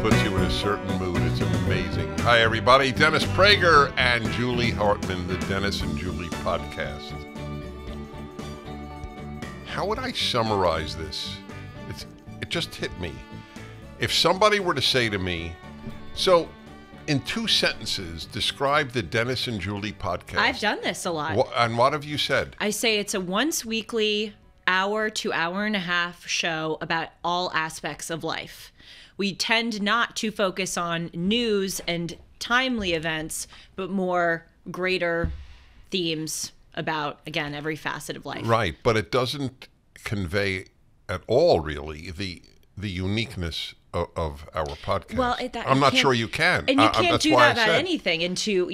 puts you in a certain mood. It's amazing. Hi, everybody. Dennis Prager and Julie Hartman, the Dennis and Julie podcast. How would I summarize this? It just hit me. If somebody were to say to me, so in 2 sentences, describe the Dennis and Julie podcast. I've done this a lot. And what have you said? I say it's a once weekly hour to hour and a half show about all aspects of life. We tend not to focus on news and timely events, but more greater themes about, again, every facet of life. Right, but it doesn't convey at all, really, the uniqueness of our podcast. Well, I'm not sure you can. And you can't do that about anything in 2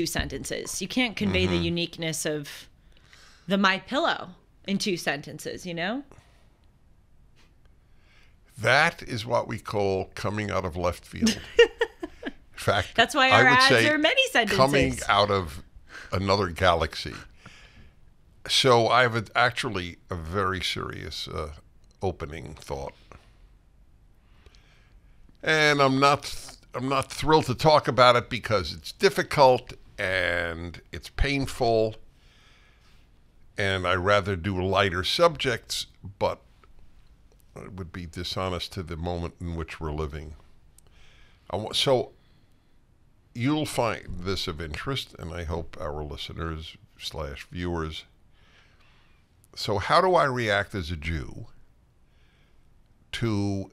sentences. You can't convey the uniqueness of the My Pillow in 2 sentences, you know? That is what we call coming out of left field. In fact, that's why our ads are many sentences. Coming out of another galaxy. So I have actually a very serious opening thought, and I'm not thrilled to talk about it because it's difficult and it's painful, and I rather do lighter subjects, but it would be dishonest to the moment in which we're living. So you'll find this of interest, and I hope our listeners / viewers. So how do I react as a Jew to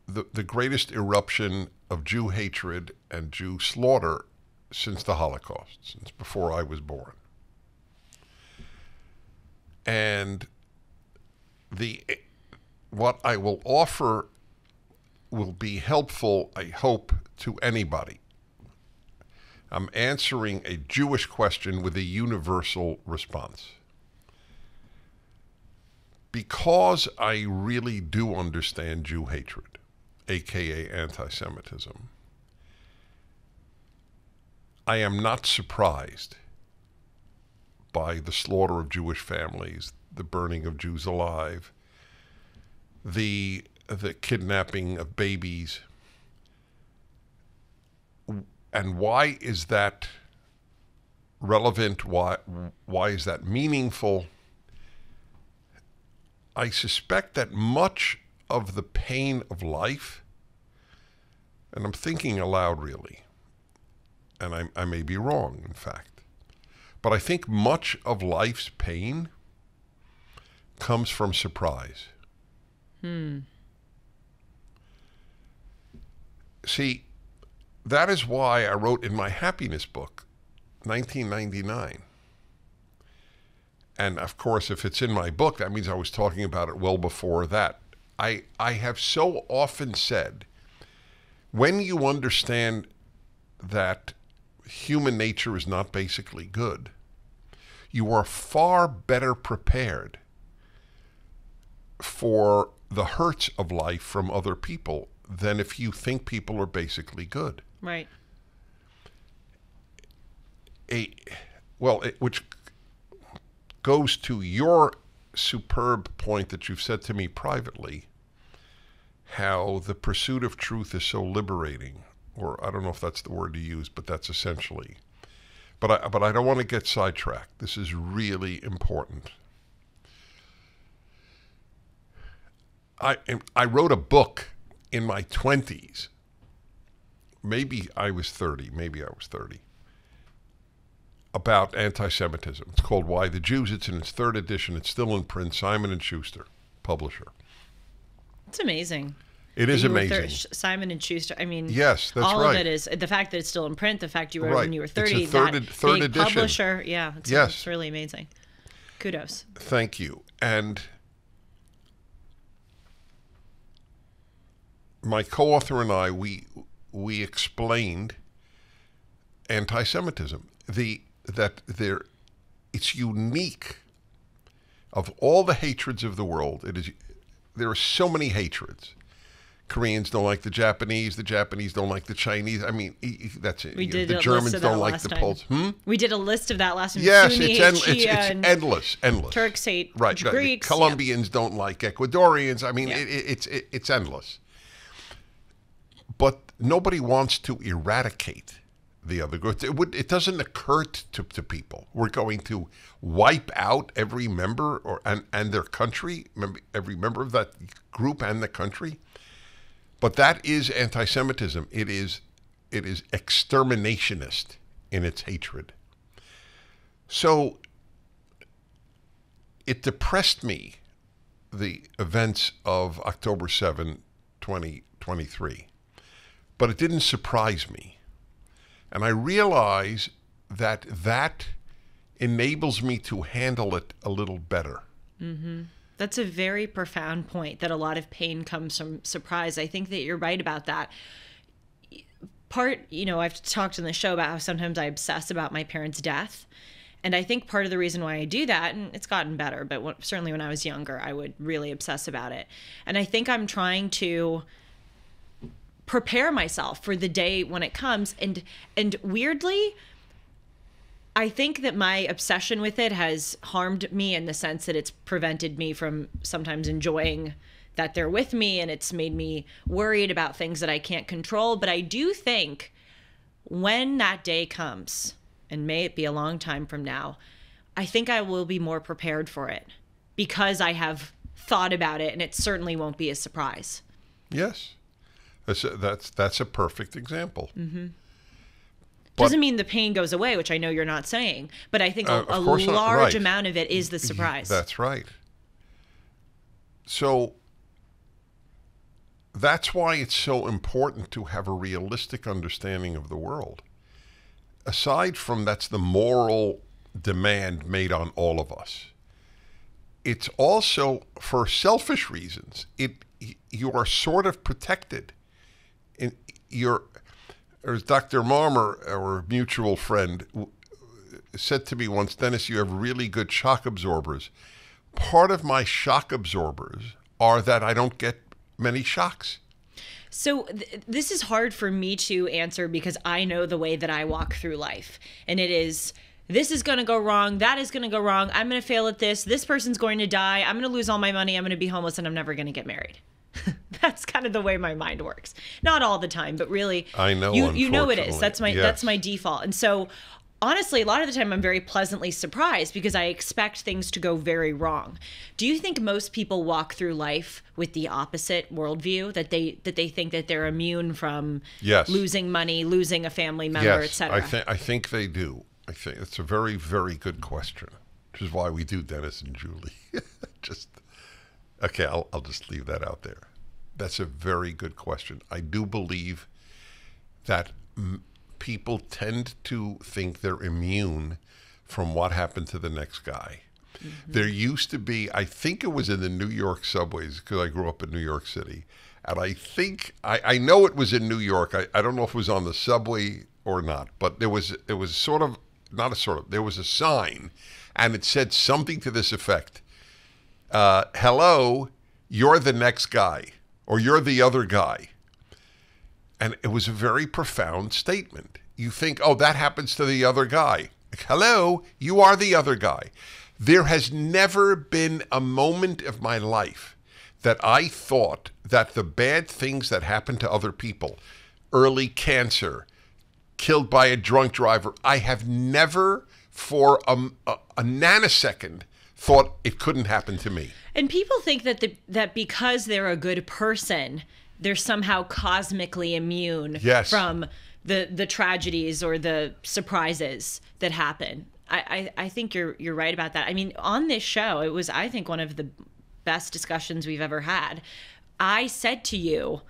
the greatest eruption of Jew hatred and Jew slaughter since the Holocaust, since before I was born? And what I will offer will be helpful, I hope, to anybody. I'm answering a Jewish question with a universal response. Because I really do understand Jew hatred, aka anti-Semitism, I am not surprised by the slaughter of Jewish families, the burning of Jews alive, the kidnapping of babies. And why is that relevant? Why is that meaningful? I suspect that much of the pain of life, and I'm thinking aloud really, and I may be wrong, in fact, but I think much of life's pain comes from surprise. See, that is why I wrote in my happiness book, 1999. And of course, if it's in my book, that means I was talking about it well before that. I have so often said, when you understand that human nature is not basically good, you are far better prepared for the hurts of life from other people than if you think people are basically good. Right. Which goes to your superb point that you've said to me privately, how the pursuit of truth is so liberating, or I don't know if that's the word you use, but that's essentially. But I don't want to get sidetracked. This is really important. I wrote a book in my 20s. Maybe I was 30, about anti-Semitism. It's called Why the Jews. It's in its 3rd edition. It's still in print. Simon & Schuster, publisher. It's amazing. It is amazing. Simon & Schuster. I mean, yes, that's all right. of it is the fact that it's still in print. The fact you wrote right. when you were 30. It's a third edition. Publisher. Yeah. It's really amazing. Kudos. Thank you. And my co-author and I, we explained anti-Semitism. It's unique. Of all the hatreds of the world, there are so many hatreds. Koreans don't like the Japanese don't like the Chinese. I mean, that's it. The Germans don't like the Poles. We did a list of that last time. Yes, it's endless. Turks hate Greeks. The Colombians don't like Ecuadorians. I mean, it's endless. but nobody wants to eradicate the other group. It doesn't occur to people. We're going to wipe out every member and their country, every member of that group and the country. But that is anti-Semitism. It is exterminationist in its hatred. So it depressed me, the events of October 7, 2023. But it didn't surprise me. And I realize that enables me to handle it a little better. Mm-hmm. That's a very profound point, that a lot of pain comes from surprise. I think that you're right about that. I've talked in the show about how sometimes I obsess about my parents' death. And I think part of the reason why I do that, and it's gotten better, but certainly when I was younger, I would really obsess about it. And I think I'm trying to prepare myself for the day when it comes. And weirdly, I think that my obsession with it has harmed me in the sense that it's prevented me from sometimes enjoying that they're with me, and it's made me worried about things that I can't control. But I do think when that day comes, and may it be a long time from now, I think I will be more prepared for it because I have thought about it, and it certainly won't be a surprise. Yes. That's a perfect example. Mm-hmm. Doesn't mean the pain goes away, which I know you're not saying, but I think a large amount of it is the surprise. That's right. So that's why it's so important to have a realistic understanding of the world. Aside from that's the moral demand made on all of us, it's also for selfish reasons. You are sort of protected. As Dr. Marmer, our mutual friend, said to me once, Dennis, you have really good shock absorbers. Part of my shock absorbers are that I don't get many shocks. So this is hard for me to answer because I know the way that I walk through life. And it is, this is going to go wrong. That is going to go wrong. I'm going to fail at this. This person's going to die. I'm going to lose all my money. I'm going to be homeless, and I'm never going to get married. That's kind of the way my mind works. Not all the time, but really, I know, you know it is. That's yes. my default. And so honestly, a lot of the time I'm very pleasantly surprised because I expect things to go very wrong. Do you think most people walk through life with the opposite worldview, that they think that they're immune from losing money, losing a family member, etc.? I think they do. I think it's a very, very good question, which is why we do Dennis and Julie. Okay, I'll just leave that out there. That's a very good question. I do believe that people tend to think they're immune from what happened to the next guy. Mm-hmm. There used to be, I think it was in the New York subways, because I grew up in New York City, and I think, I know it was in New York. I don't know if it was on the subway or not, but there was there was a sign, and it said something to this effect. Hello, you're the next guy, or you're the other guy. And it was a very profound statement. You think, oh, that happens to the other guy. Hello, you are the other guy. There has never been a moment of my life that I thought that the bad things that happen to other people, early cancer, killed by a drunk driver, I have never for a nanosecond thought it couldn't happen to me. And people think that because they're a good person, they're somehow cosmically immune from the tragedies or the surprises that happen. I think you're right about that. I mean, on this show, it was, I think, one of the best discussions we've ever had. I said to you,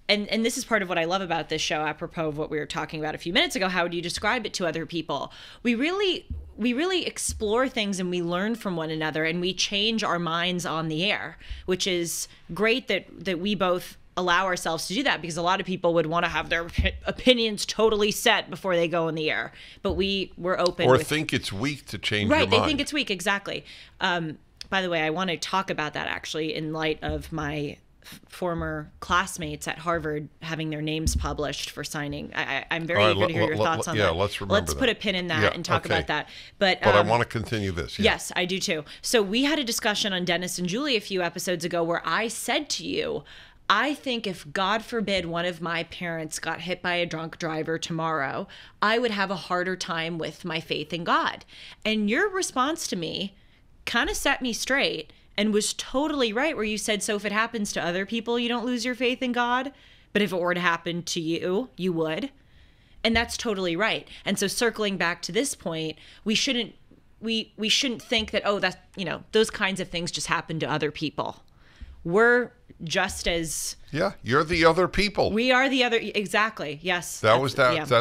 and this is part of what I love about this show, apropos of what we were talking about a few minutes ago, how would you describe it to other people? We really explore things and we learn from one another and we change our minds on the air, which is great that we both allow ourselves to do that, because a lot of people would want to have their opinions totally set before they go in the air. But we're open. Or think it's weak to change your mind. Right, they think it's weak, exactly. By the way, I want to talk about that actually in light of my former classmates at Harvard having their names published for signing. I'm very eager to hear your thoughts on that. Yeah, let's remember Let's put a pin in that and talk about that. But I want to continue this. Yeah. Yes, I do too. So we had a discussion on Dennis and Julie a few episodes ago where I said to you, I think if, God forbid, one of my parents got hit by a drunk driver tomorrow, I would have a harder time with my faith in God. And your response to me kind of set me straight and was totally right, where you said, so if it happens to other people, you don't lose your faith in God, but if it were to happen to you, you would. And that's totally right. And so circling back to this point, we shouldn't think that, oh, that's, those kinds of things just happen to other people. We're just as... Yeah, you're the other people. We are the other... Exactly, yes. That's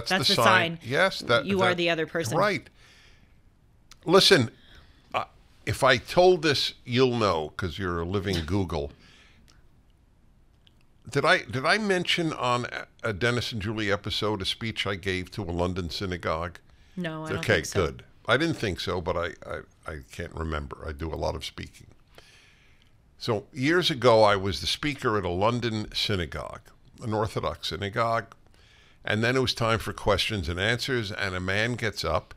the sign. Yes. You are the other person. Right. Listen, if I told this, you'll know, because you're a living Google. Did I mention on a Dennis and Julie episode a speech I gave to a London synagogue? No, I don't think so. Okay, good. I didn't think so, but I can't remember. I do a lot of speaking. So years ago, I was the speaker at a London synagogue, an Orthodox synagogue, and then it was time for questions and answers, and a man gets up,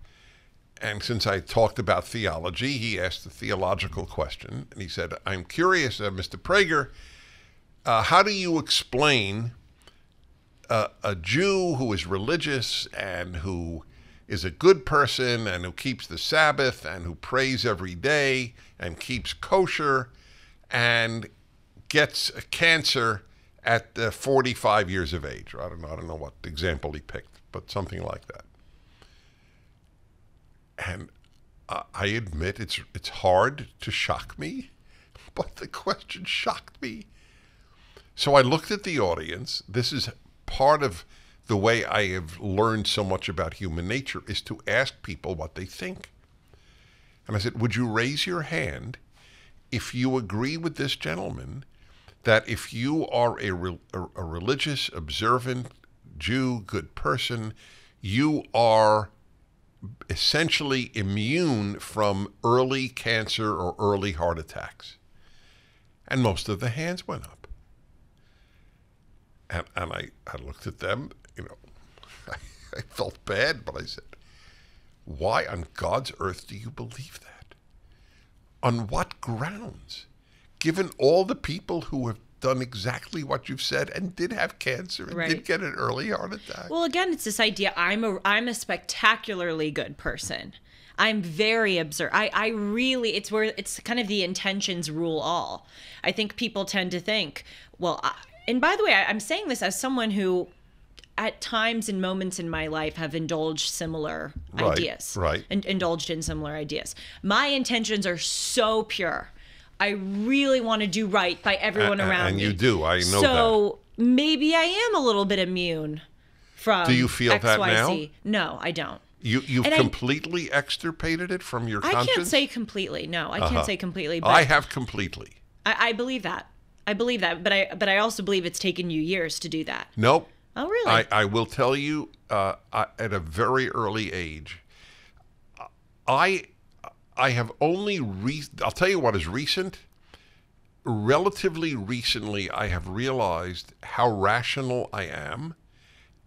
and since I talked about theology, he asked a theological question, and he said, I'm curious, Mr. Prager, how do you explain a Jew who is religious and who is a good person and who keeps the Sabbath and who prays every day and keeps kosher and gets cancer at 45 years of age? I don't know what example he picked, but something like that. And I admit it's hard to shock me, but the question shocked me. So I looked at the audience. This is part of the way I have learned so much about human nature, is to ask people what they think. And I said, would you raise your hand if you agree with this gentleman that if you are a religious, observant Jew, good person, you are essentially immune from early cancer or early heart attacks? And most of the hands went up. And I looked at them, I felt bad, but I said, why on God's earth do you believe that? On what grounds? Given all the people who have done exactly what you've said and did have cancer and did get an early heart attack. Well, again, it's this idea, I'm a spectacularly good person. I'm very observant. I really, it's kind of the intentions rule all. I think people tend to think, well, and by the way, I'm saying this as someone who at times and moments in my life have indulged similar ideas. Right. And indulged in similar ideas. My intentions are so pure. I really want to do right by everyone around me. And you do. I know that. So maybe I am a little bit immune from Do you feel XYZ. that now? No, I don't. You've completely extirpated it from your conscience? I can't say completely. No, I can't say completely. But I have completely. I believe that. But I also believe it's taken you years to do that. Nope. Oh, really? I will tell you, at a very early age, I have only, I'll tell you what is recent. Relatively recently, I have realized how rational I am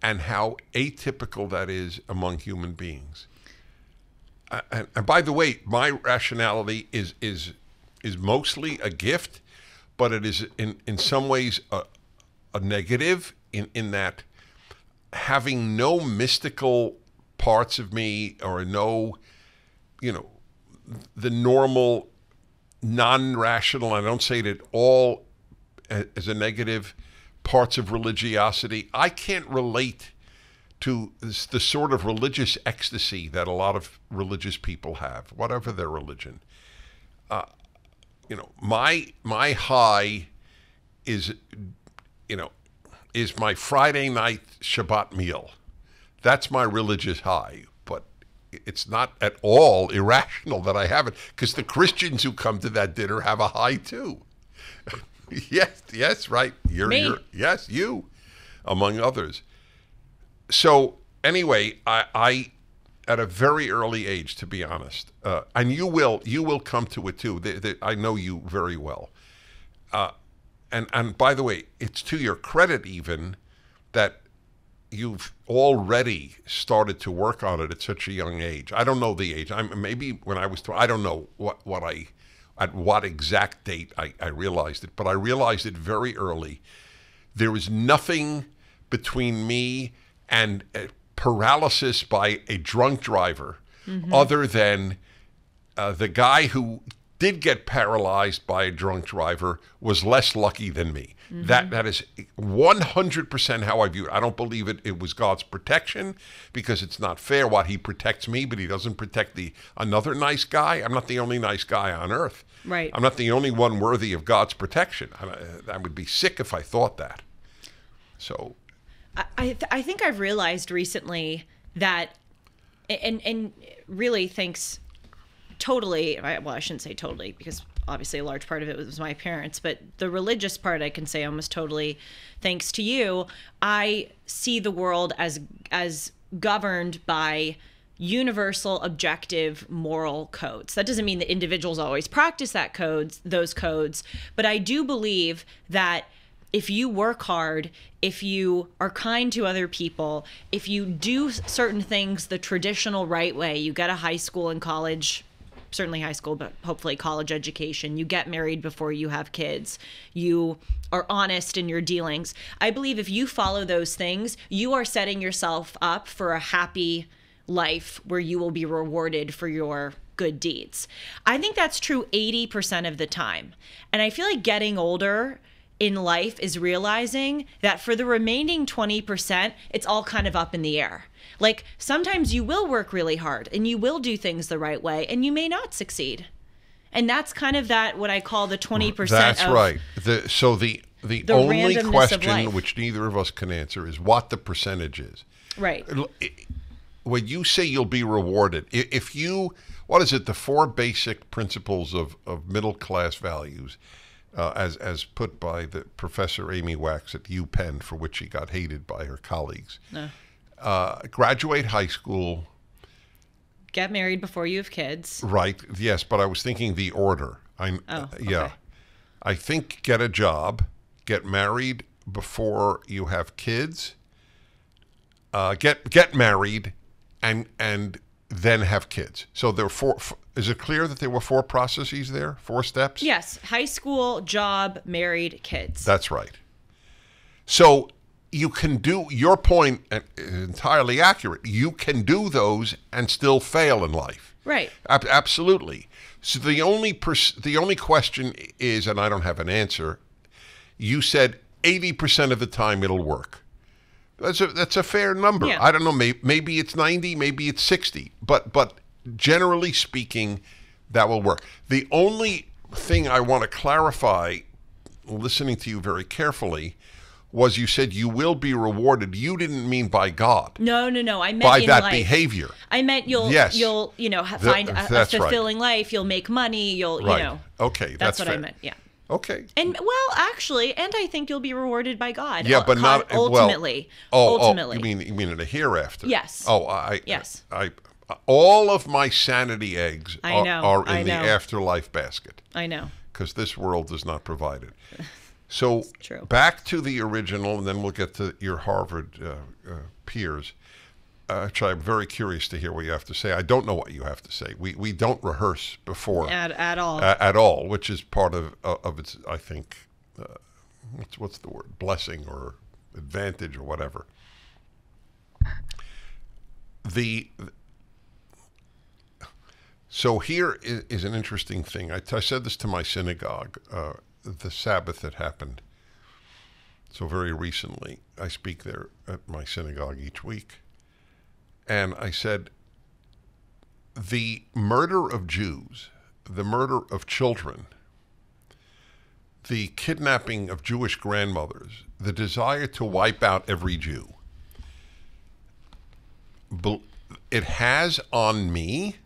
and how atypical that is among human beings. And by the way, my rationality is mostly a gift, but it is in some ways a negative in that having no mystical parts of me or no, the normal non-rational, I don't say it at all as a negative, parts of religiosity. I can't relate to the sort of religious ecstasy that a lot of religious people have, whatever their religion. My high is my Friday night Shabbat meal. That's my religious high, but it's not at all irrational that I have it, because the Christians who come to that dinner have a high too. Yes, right. Yes, you, among others. So anyway, I at a very early age, to be honest, and you will come to it too. I know you very well. And by the way, it's to your credit even that you've already started to work on it at such a young age. I don't know the age. Maybe when I was 12, I don't know at what exact date I realized it, but I realized it very early There is nothing between me and paralysis by a drunk driver other than the guy who did get paralyzed by a drunk driver was less lucky than me. That is 100% how I view it. I don't believe it was God's protection, because it's not fair what he protects me, but he doesn't protect another nice guy. I'm not the only nice guy on earth. Right. I'm not the only one worthy of God's protection. I would be sick if I thought that. So I think I've realized recently that, and really thanks totally, well, I shouldn't say totally, because obviously a large part of it was my parents, but the religious part I can say almost totally thanks to you. I see the world as governed by universal, objective moral codes. That doesn't mean that individuals always practice those codes, but I do believe that if you work hard, if you are kind to other people, if you do certain things the traditional right way, you get a high school and college, certainly high school, but hopefully college education, you get married before you have kids, you are honest in your dealings. I believe if you follow those things, you are setting yourself up for a happy life where you will be rewarded for your good deeds. I think that's true 80% of the time. And I feel like getting older in life is realizing that for the remaining 20%, it's all kind of up in the air. Like sometimes you will work really hard and you will do things the right way and you may not succeed. And that's kind of what I call the 20%. That's right. So the only randomness question which neither of us can answer is what the percentage is. Right. When you say you'll be rewarded, if you, what is it, the 4 basic principles of middle class values, as put by the Professor Amy Wax at UPenn, for which she got hated by her colleagues. No. Graduate high school. Get married before you have kids. Right. Yes, but I was thinking the order. Yeah. I think get a job, get married before you have kids, get married, and then have kids. So there are 4. Is it clear that there were 4 processes there? 4 steps? Yes. High school, job, married, kids. That's right. So you can do, your point is entirely accurate. You can do those and still fail in life. Right. Absolutely. So the only question is, and I don't have an answer, you said 80% of the time it'll work. That's a fair number. Yeah. I don't know, maybe it's 90, maybe it's 60, but generally speaking, that will work. The only thing I want to clarify, listening to you very carefully, was you said you will be rewarded. You didn't mean by God. No. I meant by in that life. Behavior. I meant you'll find a fulfilling life. You'll make money. Right. Okay, that's what fair. I meant. Yeah. Okay. And well, actually, I think you'll be rewarded by God. Yeah, but not ultimately. Ultimately. You mean in the hereafter? Yes. Yes. All of my sanity eggs are in the afterlife basket. I know. Because this world does not provide it. So True. Back to the original, and then we'll get to your Harvard peers, which I'm very curious to hear what you have to say. I don't know what you have to say. We don't rehearse before at all. At all, which is part of its, I think, what's the word? Blessing or advantage or whatever. So here is an interesting thing. I said this to my synagogue the Sabbath that happened. So very recently, I speak there at my synagogue each week. And I said, the murder of Jews, the murder of children, the kidnapping of Jewish grandmothers, the desire to wipe out every Jew, it has on me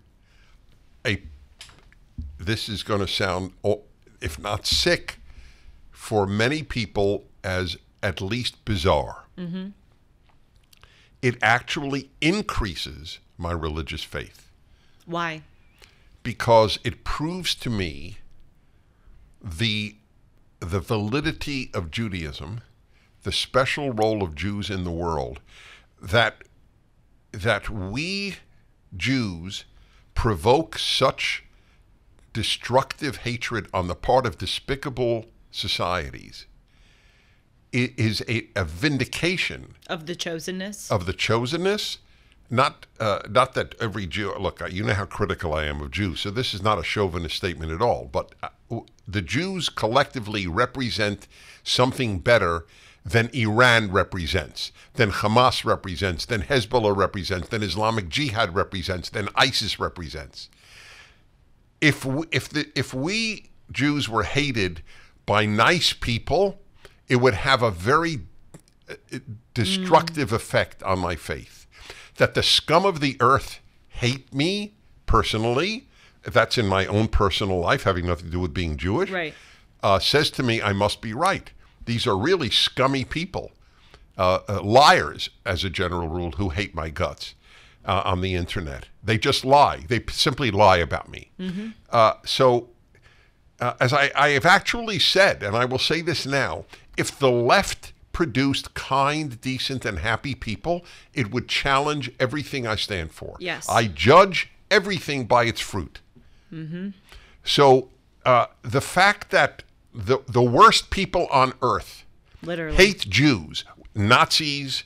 this is going to sound, if not sick, for many people as at least bizarre. Mm-hmm. It actually increases my religious faith. Why? Because it proves to me the validity of Judaism, the special role of Jews in the world, that we Jews provoke such destructive hatred on the part of despicable societies is a vindication of the chosenness. Of the chosenness. Not that every Jew, look, you know how critical I am of Jews, so this is not a chauvinist statement at all, but the Jews collectively represent something better than Iran represents, than Hamas represents, than Hezbollah represents, than Islamic Jihad represents, than ISIS represents. If we Jews were hated by nice people, it would have a very destructive effect on my faith. That the scum of the earth hate me personally, that's in my own personal life, having nothing to do with being Jewish, right. Says to me, I must be right. These are really scummy people, liars, as a general rule, who hate my guts on the internet. They just lie. They simply lie about me. So, as I have actually said, and I will say this now, if the left produced kind, decent, and happy people, it would challenge everything I stand for. Yes. I judge everything by its fruit. So the fact that the worst people on earth literally hate Jews, Nazis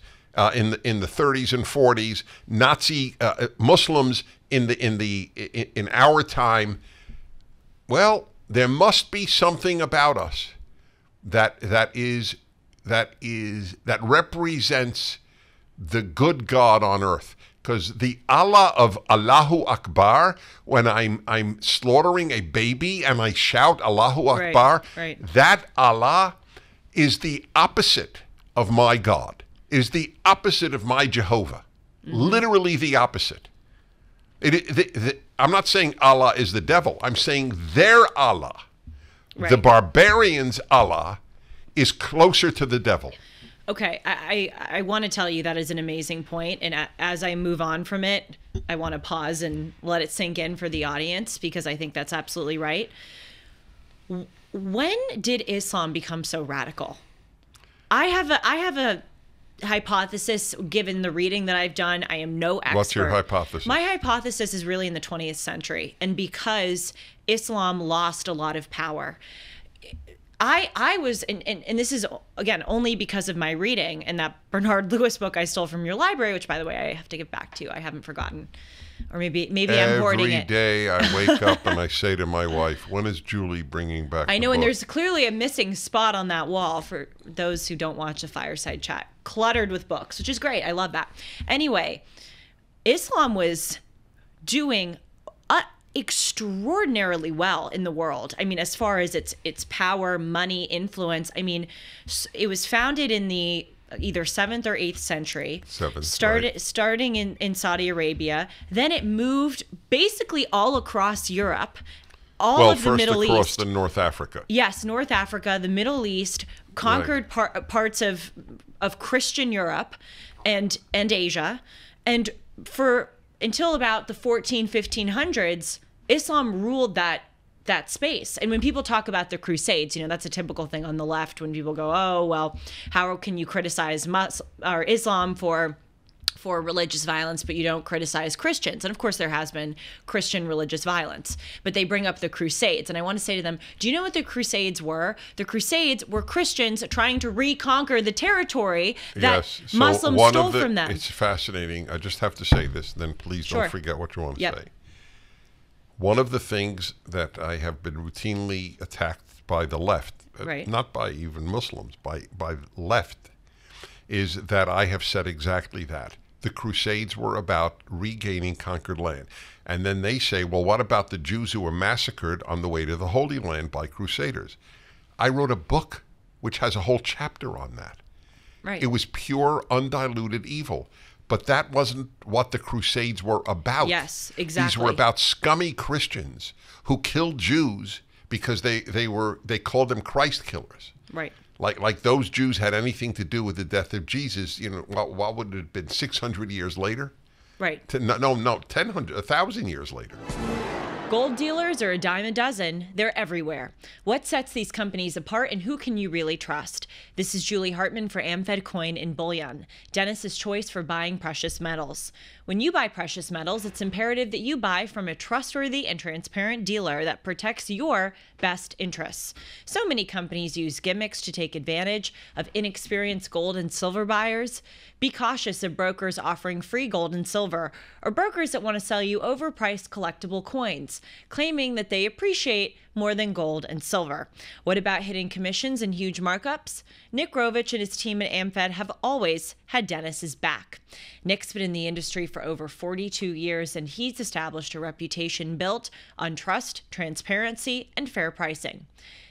in the 30s and 40s, Nazi Muslims in our time, well, there must be something about us that represents the good God on earth. Because the Allah of Allahu Akbar, when I'm slaughtering a baby and I shout Allahu Akbar, right. That Allah is the opposite of my God, is the opposite of my Jehovah, literally the opposite. I'm not saying Allah is the devil. I'm saying their Allah, right. The barbarians' Allah, is closer to the devil. Okay, I want to tell you that is an amazing point, and as I move on from it, I want to pause and let it sink in for the audience, because I think that's absolutely right. When did Islam become so radical? I have a hypothesis, given the reading that I've done. I am no expert. What's your hypothesis? My hypothesis is really in the 20th century, and because Islam lost a lot of power. I was, and this is, again, only because of my reading and that Bernard Lewis book I stole from your library, which, by the way, I have to give back to you. I haven't forgotten. Or maybe I'm hoarding it. Every day I wake up and I say to my wife, when is Julie bringing back I know, the and book? there's clearly a missing spot on that wall for those who don't watch the Fireside Chat. Cluttered with books, which is great. I love that. Anyway, Islam was doing extraordinarily well in the world. I mean, as far as its power, money, influence. I mean, it was founded in the either 7th or 8th century. Starting in Saudi Arabia. Then it moved basically all across Europe, all of the Middle East. Well, first across the North Africa. Yes, North Africa, the Middle East, conquered parts of Christian Europe and Asia. And until about the 1500s, Islam ruled that space. And when people talk about the Crusades, that's a typical thing on the left when people go, oh, well, how can you criticize Islam for religious violence, but you don't criticize Christians? And of course, there has been Christian religious violence, but they bring up the Crusades. And I want to say to them, do you know what the Crusades were? The Crusades were Christians trying to reconquer the territory that Muslims stole from them. It's fascinating. I just have to say this, then please don't forget what you want to say. One of the things that I have been routinely attacked by the left, not by even Muslims, by left, is that I have said exactly that. The Crusades were about regaining conquered land. And then they say, well, what about the Jews who were massacred on the way to the Holy Land by Crusaders? I wrote a book which has a whole chapter on that. Right. It was pure, undiluted evil. But that wasn't what the Crusades were about. Yes, exactly. These were about scummy Christians who killed Jews because they called them Christ killers. Right. Like those Jews had anything to do with the death of Jesus. What would it have been, 600 years later? Right. No, 1,000 years later. Gold dealers are a dime a dozen. They're everywhere. What sets these companies apart, and who can you really trust? This is Julie Hartman for AmFed Coin and Bullion, Dennis's choice for buying precious metals. When you buy precious metals, it's imperative that you buy from a trustworthy and transparent dealer that protects your best interests. So many companies use gimmicks to take advantage of inexperienced gold and silver buyers. Be cautious of brokers offering free gold and silver, or brokers that want to sell you overpriced collectible coins, claiming that they appreciate more than gold and silver. What about hidden commissions and huge markups? Nick Rovich and his team at AmFed have always had Dennis's back. Nick's been in the industry for over 42 years, and he's established a reputation built on trust, transparency, and fair pricing.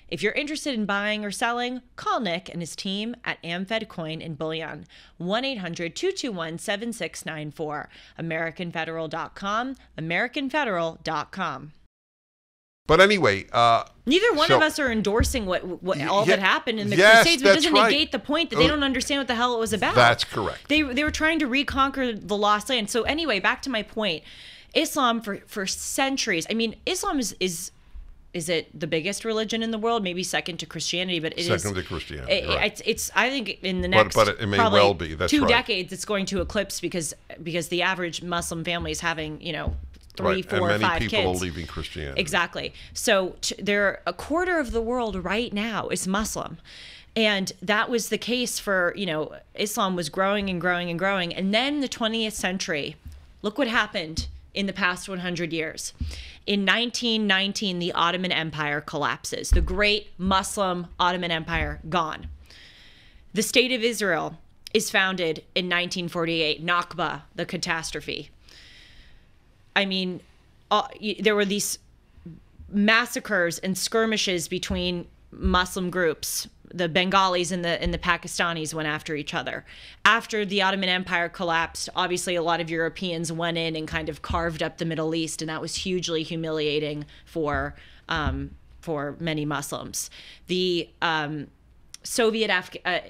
If you're interested in buying or selling, call Nick and his team at AmFed Coin and Bullion, 1-800-221-7694, AmericanFederal.com, AmericanFederal.com. But anyway, neither one of us are endorsing what all that happened in the Crusades, but it doesn't negate the point that they don't understand what the hell it was about. That's correct. They were trying to reconquer the lost land. So anyway, back to my point. Islam for centuries. I mean, Islam is it the biggest religion in the world? Maybe second to Christianity, but it is second to Christianity. Right. It's I think in the next but it may well be. That's 2 right. decades it's going to eclipse because the average Muslim family is having 3, right. 4, and many 5 people kids. are leaving Christianity. Exactly. So a quarter of the world right now is Muslim. And that was the case for, Islam was growing and growing and growing. And then the 20th century, look what happened in the past 100 years. In 1919, the Ottoman Empire collapses. The great Muslim Ottoman Empire, gone. The State of Israel is founded in 1948, Nakba, the catastrophe. I mean, there were these massacres and skirmishes between Muslim groups. The Bengalis and the Pakistanis went after each other. After the Ottoman Empire collapsed, obviously a lot of Europeans went in and kind of carved up the Middle East, and that was hugely humiliating for many Muslims. The Soviet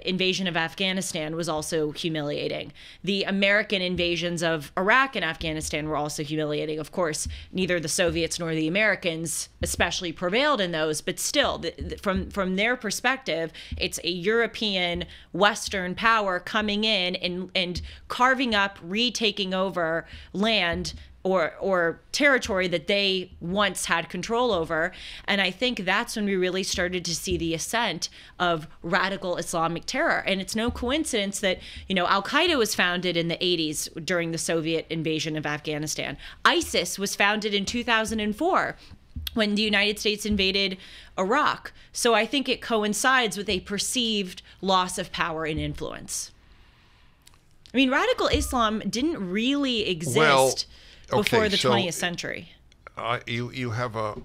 invasion of Afghanistan was also humiliating. The American invasions of Iraq and Afghanistan were also humiliating. Of course, neither the Soviets nor the Americans especially prevailed in those, but still, from their perspective, it's a European Western power coming in and carving up, retaking over land or territory that they once had control over. And I think that's when we really started to see the ascent of radical Islamic terror. And it's no coincidence that, Al-Qaeda was founded in the 80s during the Soviet invasion of Afghanistan. ISIS was founded in 2004 when the United States invaded Iraq. So I think it coincides with a perceived loss of power and influence. I mean, radical Islam didn't really exist before the 20th century. You have a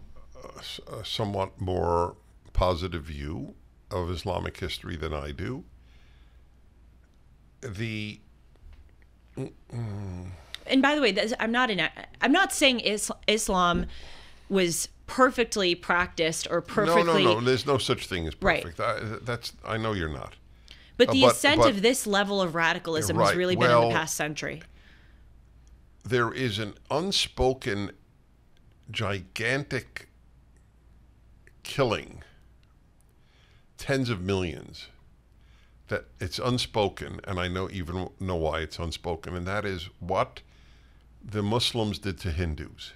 somewhat more positive view of Islamic history than I do. And by the way, I'm not saying Islam was perfectly practiced or perfectly. No. There's no such thing as perfect. Right. I know you're not. But the ascent of this level of radicalism has really been in the past century. There is an unspoken, gigantic killing, tens of millions, that it's unspoken, and I know why it's unspoken, and that is what the Muslims did to Hindus.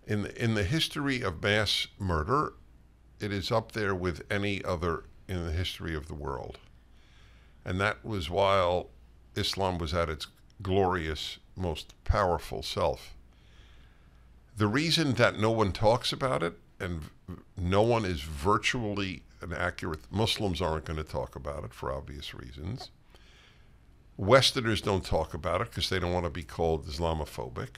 In the history of mass murder, it is up there with any other in the history of the world. And that was while Islam was at its glorious, most powerful self. The reason that no one talks about it, and no one is virtually an accurate, Muslims aren't going to talk about it for obvious reasons. Westerners don't talk about it because they don't want to be called Islamophobic.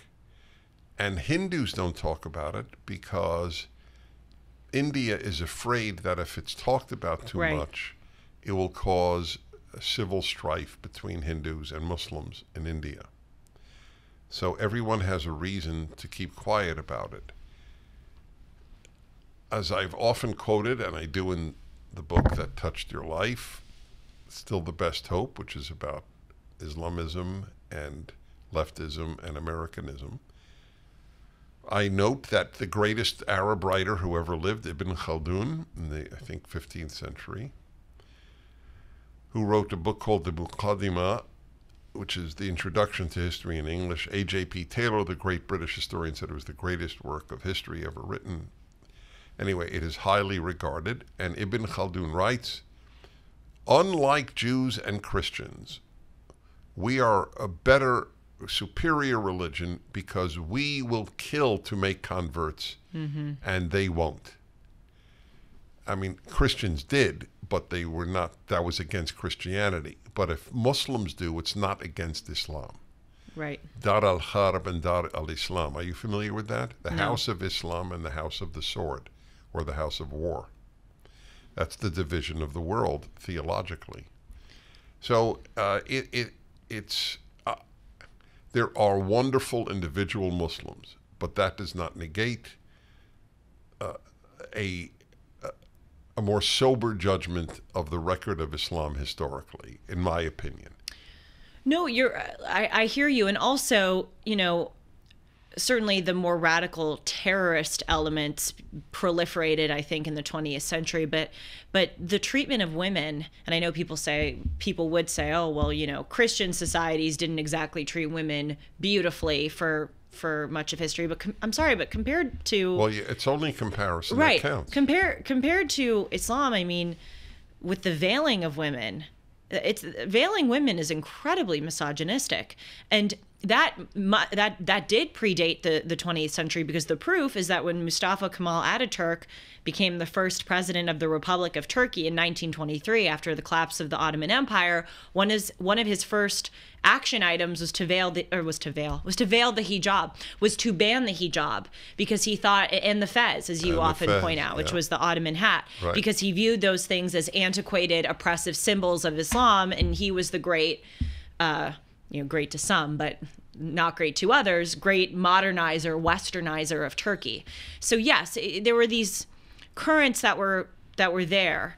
And Hindus don't talk about it because India is afraid that if it's talked about too much, it will cause a civil strife between Hindus and Muslims in India. So everyone has a reason to keep quiet about it. As I've often quoted, and I do in the book that touched your life, Still the Best Hope, which is about Islamism and leftism and Americanism, I note that the greatest Arab writer who ever lived, Ibn Khaldun, in the, I think, 15th century, who wrote a book called the Muqaddimah, which is the introduction to history in English. A.J.P. Taylor, the great British historian, said it was the greatest work of history ever written. Anyway, it is highly regarded, and Ibn Khaldun writes, unlike Jews and Christians, we are a better, superior religion because we will kill to make converts, and they won't. I mean, Christians did, but they were not, that was against Christianity. But if Muslims do, it's not against Islam. Right. Dar al-Harb and Dar al-Islam. Are you familiar with that? The No. House of Islam and the House of the Sword, or the House of War. That's the division of the world theologically. So it's there are wonderful individual Muslims, but that does not negate a more sober judgment of the record of Islam historically, in my opinion. No, I hear you. And also, certainly the more radical terrorist elements proliferated, I think, in the 20th century. But the treatment of women, and I know people would say, oh, well, Christian societies didn't exactly treat women beautifully for much of history. But I'm sorry, but compared to... Well, yeah, it's only comparison right, that counts. Compared to Islam, I mean, with the veiling of women, veiling women is incredibly misogynistic. And that did predate the 20th century, because the proof is that when Mustafa Kemal Ataturk became the first president of the Republic of Turkey in 1923, after the collapse of the Ottoman Empire, one of his first action items was to veil the hijab, was to ban the hijab, because he thought, and the fez, as you often point out, which was the Ottoman hat, right, because he viewed those things as antiquated, oppressive symbols of Islam, and he was the great, great to some, but not great to others, great modernizer, westernizer of Turkey. So yes, there were these currents that were there.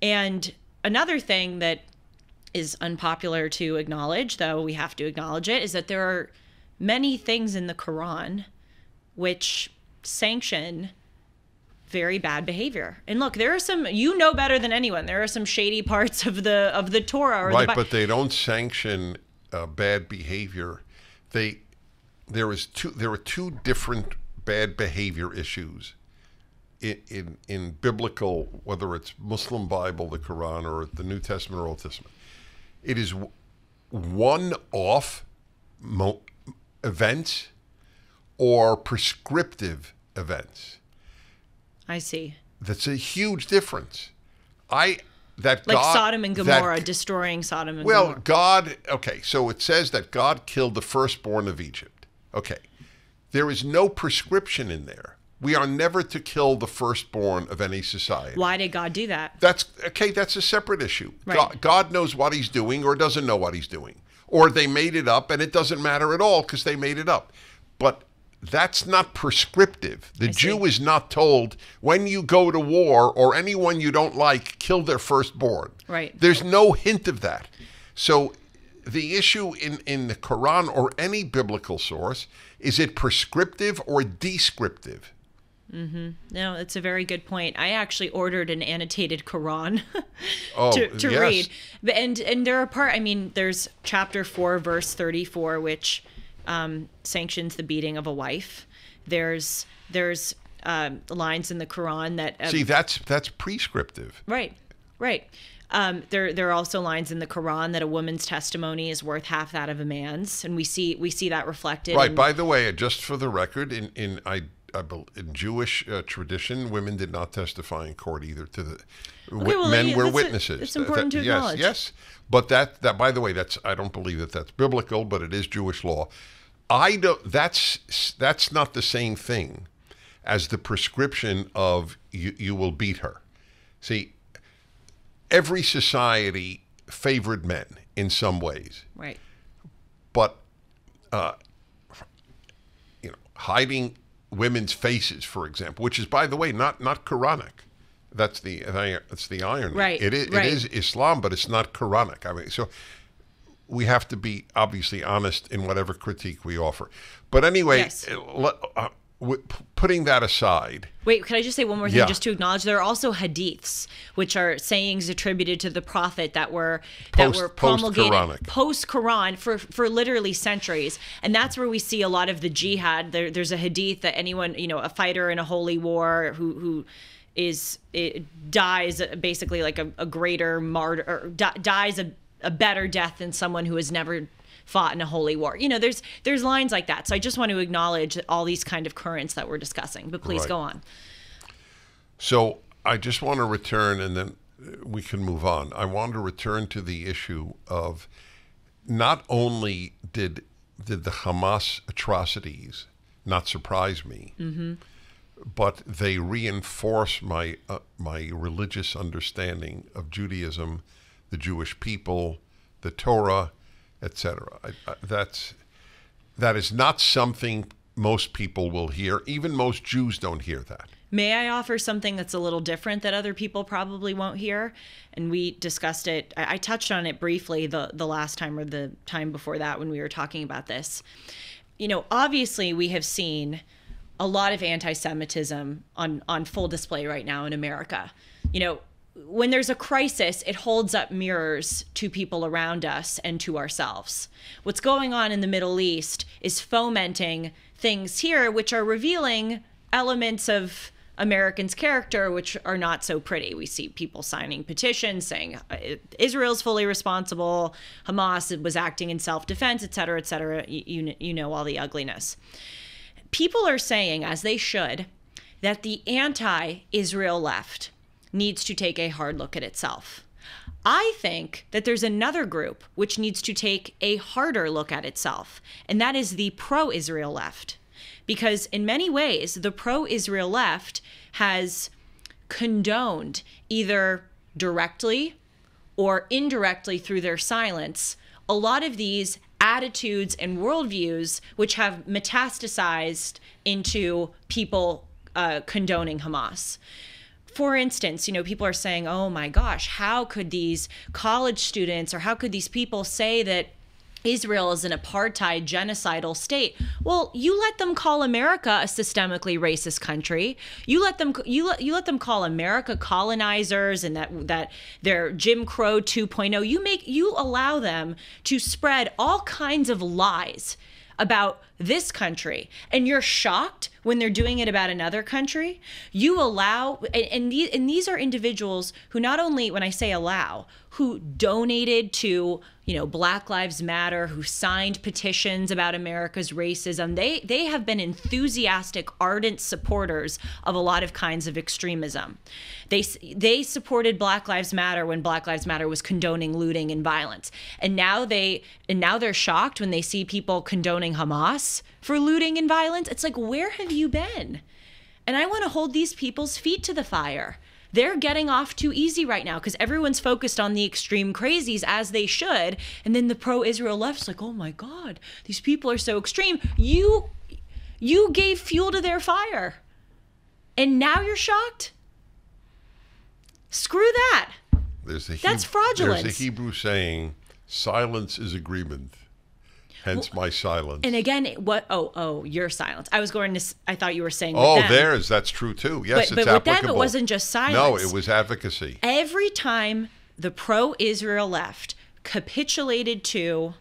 And another thing that is unpopular to acknowledge, though we have to acknowledge it, is that there are many things in the Quran which sanction very bad behavior. And look, there are some, better than anyone, there are some shady parts of the Torah. Or right, but they don't sanction bad behavior. There are two different bad behavior issues in biblical, whether it's Muslim Bible, the Quran, or the New Testament or Old Testament. It is one-off events or prescriptive events. I see. That's a huge difference. Sodom and Gomorrah, destroying Sodom and Gomorrah. Well, so it says that God killed the firstborn of Egypt. Okay. There is no prescription in there. We are never to kill the firstborn of any society. Why did God do that? That's a separate issue. Right. God knows what he's doing or doesn't know what he's doing. Or they made it up and it doesn't matter at all because they made it up. But that's not prescriptive. The Jew is not told, when you go to war or anyone you don't like, kill their firstborn. Right. There's no hint of that. So the issue in the Quran or any biblical source, is it prescriptive or descriptive? Mm-hmm. No, that's a very good point. I actually ordered an annotated Quran to yes. read. And there are there's chapter 4, verse 34, which sanctions the beating of a wife. There's lines in the Quran that see, that's prescriptive. Right. There are also lines in the Quran that a woman's testimony is worth half that of a man's, and we see that reflected. Right. By the way, just for the record, in Jewish tradition, women did not testify in court either. Men were witnesses. It's important to acknowledge. Yes. But that by the way, I don't believe that's biblical, but it is Jewish law. That's not the same thing as the prescription of you will beat her. See, every society favored men in some ways. Right. But hiding women's faces, for example, which is, by the way, not Quranic. That's the irony. Right. It is Islam, but it's not Quranic. I mean, so we have to be obviously honest in whatever critique we offer. But anyway, yes. putting that aside. Wait, can I just say one more thing, Yeah. just to acknowledge there are also hadiths, which are sayings attributed to the prophet that were promulgated post-Quran for literally centuries, and that's where we see a lot of the jihad. There's a hadith that anyone, a fighter in a holy war who dies basically like a greater martyr, or dies a better death than someone who has never fought in a holy war. There's lines like that. So I just want to acknowledge all these kind of currents that we're discussing, but please go on. So I just want to return, and then we can move on. I want to return to the issue of not only did the Hamas atrocities not surprise me, but they reinforce my religious understanding of Judaism, the Jewish people, the Torah, etc. That is not something most people will hear. Even most Jews don't hear that. May I offer something that's a little different that other people probably won't hear? And we discussed it. I touched on it briefly the last time or the time before that when we were talking about this. Obviously we have seen a lot of anti-Semitism on full display right now in America. When there's a crisis, it holds up mirrors to people around us and to ourselves. What's going on in the Middle East is fomenting things here which are revealing elements of Americans' character which are not so pretty. We see people signing petitions saying Israel's fully responsible, Hamas was acting in self-defense, et cetera, et cetera. You know all the ugliness. People are saying, as they should, that the anti-Israel left needs to take a hard look at itself. I think that there's another group which needs to take a harder look at itself, and that is the pro-Israel left. Because in many ways, the pro-Israel left has condoned, either directly or indirectly through their silence, a lot of these attitudes and worldviews which have metastasized into people condoning Hamas. For instance, people are saying, oh my gosh, how could these college students or how could these people say that Israel is an apartheid genocidal state? Well, you let them call America a systemically racist country. You let them call America colonizers and that they're Jim Crow 2.0. You allow them to spread all kinds of lies about this country, and you're shocked when they're doing it about another country. You allow, and these are individuals who not only, when I say allow, who donated to Black Lives Matter, who signed petitions about America's racism. They have been enthusiastic, ardent supporters of a lot of kinds of extremism. They supported Black Lives Matter when Black Lives Matter was condoning looting and violence, and now they're shocked when they see people condoning Hamas for looting and violence. It's like, where have you been? And I want to hold these people's feet to the fire. They're getting off too easy right now because everyone's focused on the extreme crazies, as they should. And then the pro-Israel left's like, oh my God, these people are so extreme. You gave fuel to their fire. And now you're shocked? Screw that. That's fraudulence. There's a Hebrew saying, silence is agreement. Hence my silence. And again, what? Oh, your silence. I thought you were saying. That's true too. Yes, but it's with applicable. them, it wasn't just silence. No, it was advocacy. Every time the pro-Israel left capitulated to,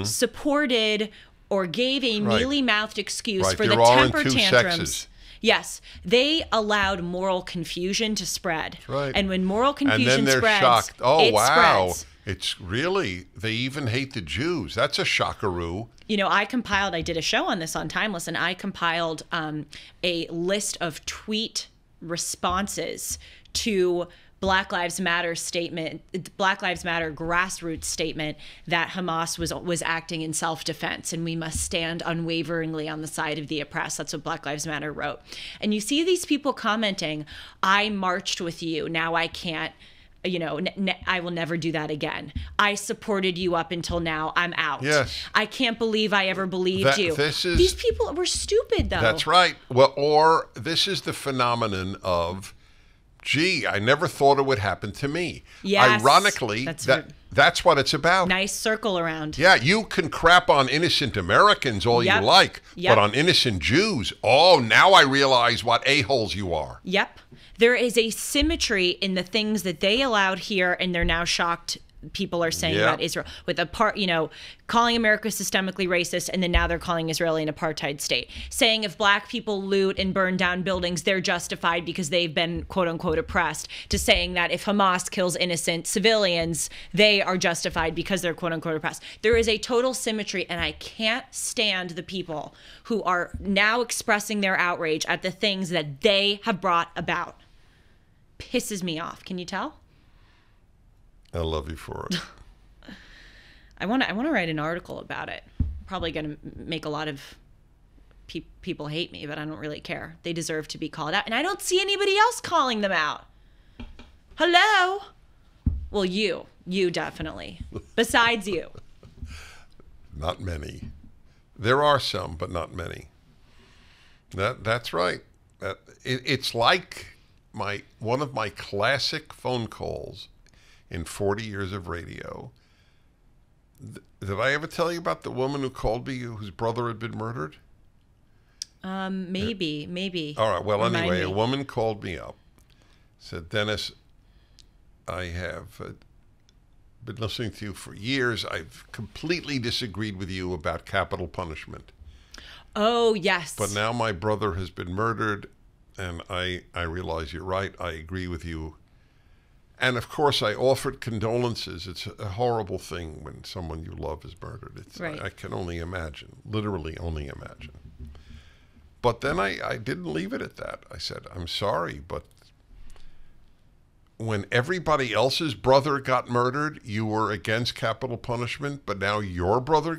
supported, or gave a mealy-mouthed excuse for the temper tantrums. Yes, they allowed moral confusion to spread. Right. And when moral confusion and then they're spreads, shocked. Oh, it wow. spreads. It's really, they even hate the Jews. That's a shockaroo. I did a show on this on Timeless, and I compiled a list of tweet responses to Black Lives Matter grassroots statement that Hamas was acting in self-defense, and we must stand unwaveringly on the side of the oppressed. That's what Black Lives Matter wrote. And you see these people commenting, I marched with you, now I can't. I will never do that again. I supported you up until now. I'm out. Yes. I can't believe I ever believed you. These people were stupid, though. That's right. Well, or this is the phenomenon of gee, I never thought it would happen to me. Yes, Ironically, that's what it's about. Nice circle around. Yeah, you can crap on innocent Americans all you like, Yep. but on innocent Jews, oh, now I realize what a-holes you are. Yep. There is a symmetry in the things that they allowed here, and they're now shocked people are saying about Israel, with calling America systemically racist, and then now they're calling Israel an apartheid state. Saying if black people loot and burn down buildings, they're justified because they've been quote unquote oppressed. To saying that if Hamas kills innocent civilians, they are justified because they're quote unquote oppressed. There is a total symmetry, and I can't stand the people who are now expressing their outrage at the things that they have brought about. Pisses me off. Can you tell? I love you for it. I want to write an article about it. Probably going to make a lot of people hate me, but I don't really care. They deserve to be called out, and I don't see anybody else calling them out. Hello? Well, you definitely. Besides you. Not many. There are some, but not many. That's right. It's like one of my classic phone calls in 40 years of radio. Did I ever tell you about the woman who called me whose brother had been murdered? Maybe. All right. Well, Remind anyway, me. a woman called me up, said, Dennis, I have been listening to you for years. I've completely disagreed with you about capital punishment. Oh, yes. But now my brother has been murdered, and I realize you're right. I agree with you. And of course, I offered condolences. It's a horrible thing when someone you love is murdered. Right. I can only imagine, literally only imagine. But then I didn't leave it at that. I said, I'm sorry, but when everybody else's brother got murdered, you were against capital punishment, but now your brother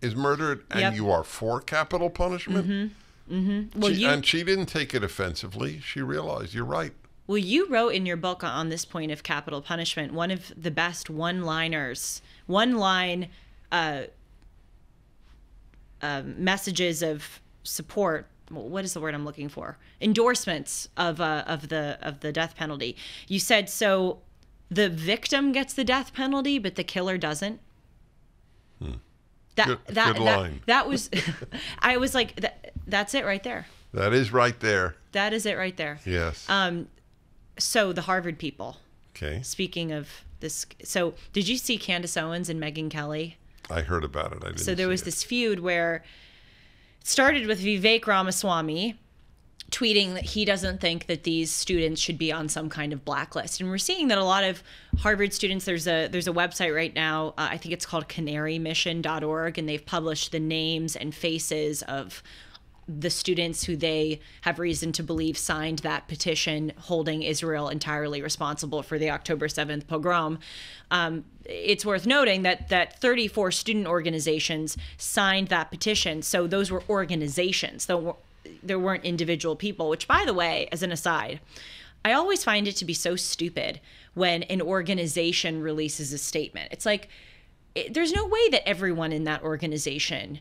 is murdered, and you are for capital punishment? Mm-hmm. Mm-hmm. Well, she didn't take it offensively. She realized, you're right. Well, you wrote in your book on this point of capital punishment, one of the best one-line messages of support. What is the word I'm looking for? Endorsements of the death penalty. You said, so the victim gets the death penalty, but the killer doesn't. Good line. That was, I was like, that's it right there. That is right there. That is it right there. Yes. So the Harvard people. Okay. Speaking of this, so did you see Candace Owens and Megyn Kelly? I heard about it. I didn't. So there was this feud where it started with Vivek Ramaswamy tweeting that he doesn't think that these students should be on some kind of blacklist, and we're seeing that a lot of Harvard students. There's a website right now. I think it's called canarymission.org, and they've published the names and faces of the students who they have reason to believe signed that petition holding Israel entirely responsible for the October 7th pogrom. It's worth noting that 34 student organizations signed that petition. So those were organizations. There weren't individual people, which, by the way, as an aside, I always find it to be so stupid when an organization releases a statement. It's like, there's no way that everyone in that organization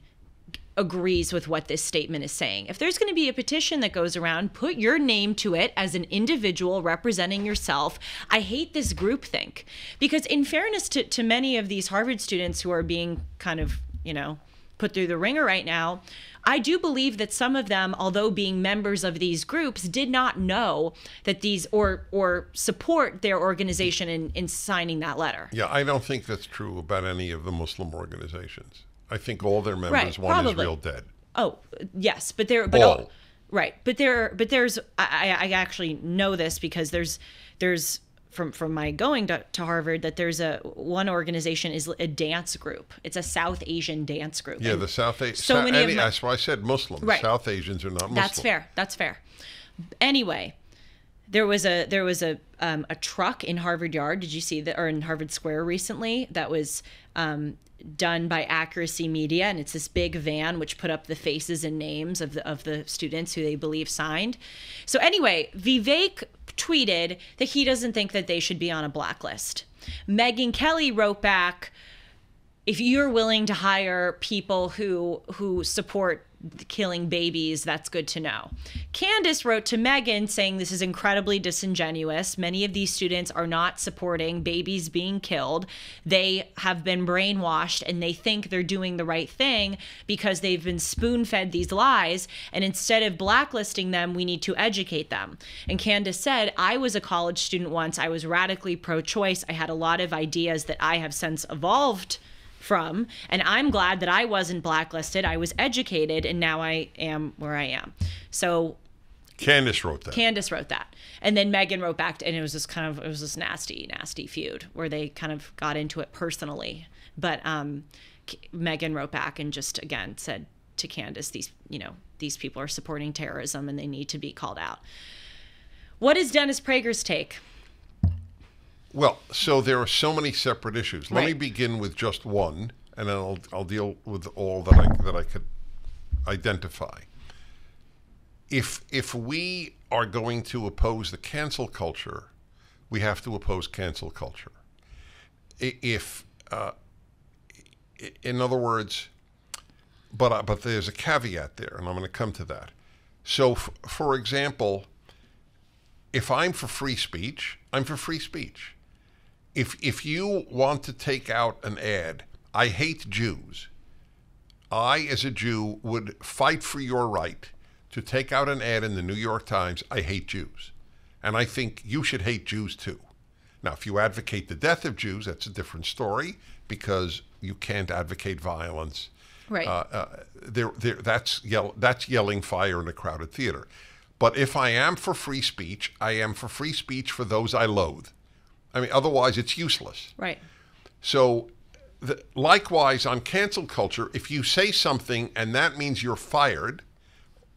agrees with what this statement is saying. If there's going to be a petition that goes around, put your name to it as an individual representing yourself. I hate this groupthink, because in fairness to many of these Harvard students who are being kind of, put through the ringer right now, I do believe that some of them, although being members of these groups, did not know that these or support their organization in signing that letter. Yeah, I don't think that's true about any of the Muslim organizations. I think all their members want Israel dead. Oh, yes, but there's I actually know this because there's from my going to Harvard that there's one organization is a dance group. It's a South Asian dance group. Yeah, the South Asian. So many that's why I said Muslim. Right. South Asians are not Muslim. That's fair. Anyway, there was a truck in Harvard Yard. Did you see that? Or in Harvard Square recently? That was done by Accuracy Media, and it's this big van which put up the faces and names of the students who they believe signed. So anyway, Vivek tweeted that he doesn't think that they should be on a blacklist. Megyn Kelly wrote back, if you're willing to hire people who support killing babies, that's good to know. Candace wrote to Megyn saying this is incredibly disingenuous. Many of these students are not supporting babies being killed. They have been brainwashed and they think they're doing the right thing because they've been spoon-fed these lies. And instead of blacklisting them, we need to educate them. And Candace said, I was a college student once. I was radically pro-choice. I had a lot of ideas that I have since evolved from, and I'm glad that I wasn't blacklisted. I was educated, and now I am where I am. So Candace wrote that. And then Megyn wrote back, and it was this nasty feud where they kind of got into it personally. But Megyn wrote back and just again said to Candace, these people are supporting terrorism and they need to be called out. What is Dennis Prager's take? Well, so there are so many separate issues. Let Right. me begin with just one, and then I'll deal with all that I could identify. If we are going to oppose the cancel culture, we have to oppose cancel culture. In other words, but there's a caveat there, and I'm going to come to that. So, for example, if I'm for free speech, I'm for free speech. If you want to take out an ad, I hate Jews, I, as a Jew, would fight for your right to take out an ad in the New York Times, I hate Jews. And I think you should hate Jews too. Now, if you advocate the death of Jews, that's a different story because you can't advocate violence. Right. That's yelling fire in a crowded theater. But if I am for free speech, I am for free speech for those I loathe. I mean, otherwise it's useless. Right. So likewise on cancel culture, if you say something and that means you're fired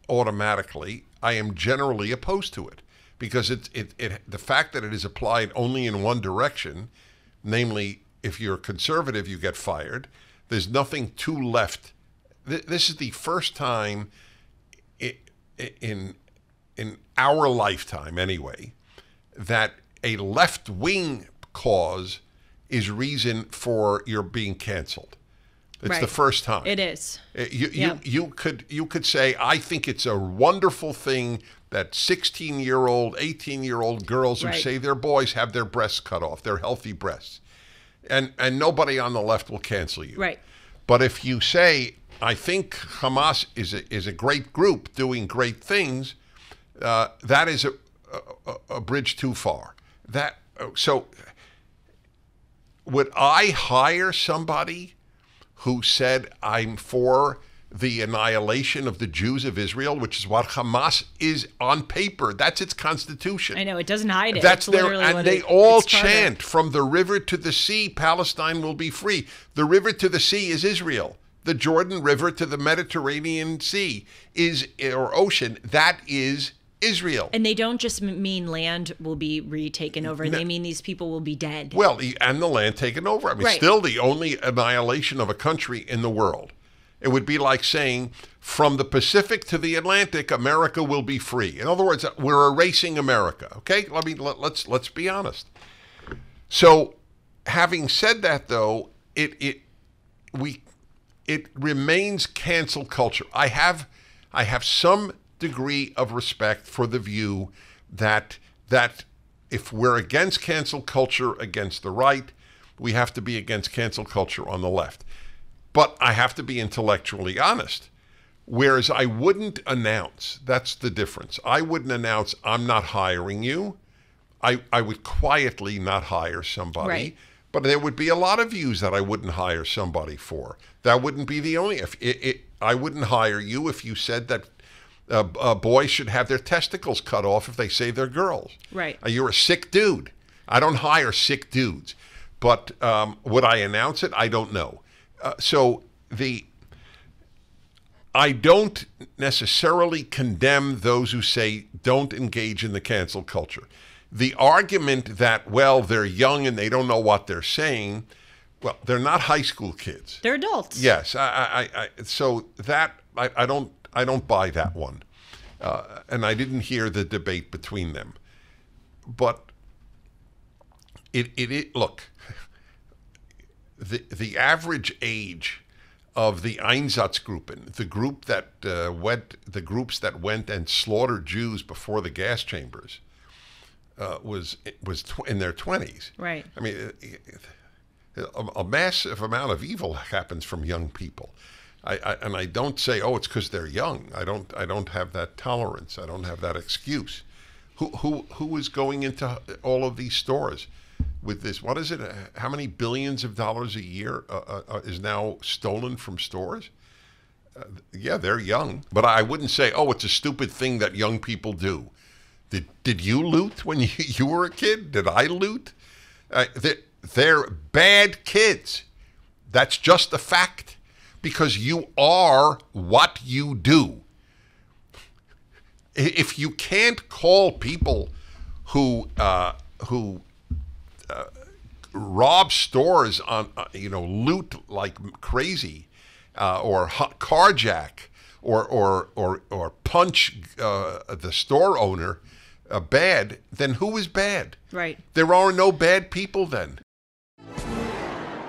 automatically, I am generally opposed to it because the fact that it is applied only in one direction, namely if you're conservative, you get fired. There's nothing to left. This is the first time in our lifetime anyway, that a left-wing cause is reason for your being canceled. It's Right. the first time. It is. You could say, I think it's a wonderful thing that 16-year-old, 18-year-old girls who Right. say their boys have their breasts cut off, their healthy breasts. And nobody on the left will cancel you. Right. But if you say, I think Hamas is a great group doing great things, that is a bridge too far. So would I hire somebody who said I'm for the annihilation of the Jews of Israel, which is what Hamas is on paper? That's its constitution. I know, it doesn't hide it. That's It's their, literally and what they it- all it's part of it. chant, from the river to the sea, Palestine will be free. The river to the sea is Israel. The Jordan River to the Mediterranean Sea or ocean, that is Israel. And they don't just mean land will be retaken over. They mean these people will be dead. Well, and the land taken over. I mean, Right. still the only annihilation of a country in the world. It would be like saying, from the Pacific to the Atlantic, America will be free. In other words, we're erasing America. Okay, let's be honest. So, having said that, though, it remains cancel culture. I have some degree of respect for the view that if we're against cancel culture against the right, we have to be against cancel culture on the left. But I have to be intellectually honest. Whereas I wouldn't announce, that's the difference. I wouldn't announce, I'm not hiring you. I would quietly not hire somebody. Right. But there would be a lot of views that I wouldn't hire somebody for. That wouldn't be the only. I wouldn't hire you if you said that boys should have their testicles cut off if they say they're girls. Right. You're a sick dude. I don't hire sick dudes. But would I announce it? I don't know. I don't necessarily condemn those who say don't engage in the cancel culture. The argument that, well, they're young and they don't know what they're saying, well, they're not high school kids. They're adults. Yes, so that I don't buy that one, and I didn't hear the debate between them. But it look, the average age of the Einsatzgruppen, the groups that went and slaughtered Jews before the gas chambers, was in their 20s. Right. I mean, a massive amount of evil happens from young people. And I don't say, oh, it's because they're young. I don't have that tolerance. I don't have that excuse. Who is going into all of these stores with this? What is it? How many billions of dollars a year is now stolen from stores? Yeah, they're young, but I wouldn't say, oh, it's a stupid thing that young people do. Did you loot when you were a kid? Did I loot? They're bad kids. That's just a fact, because you are what you do. If you can't call people who rob stores on loot like crazy, or carjack, or punch the store owner bad, then who is bad? Right. There are no bad people then.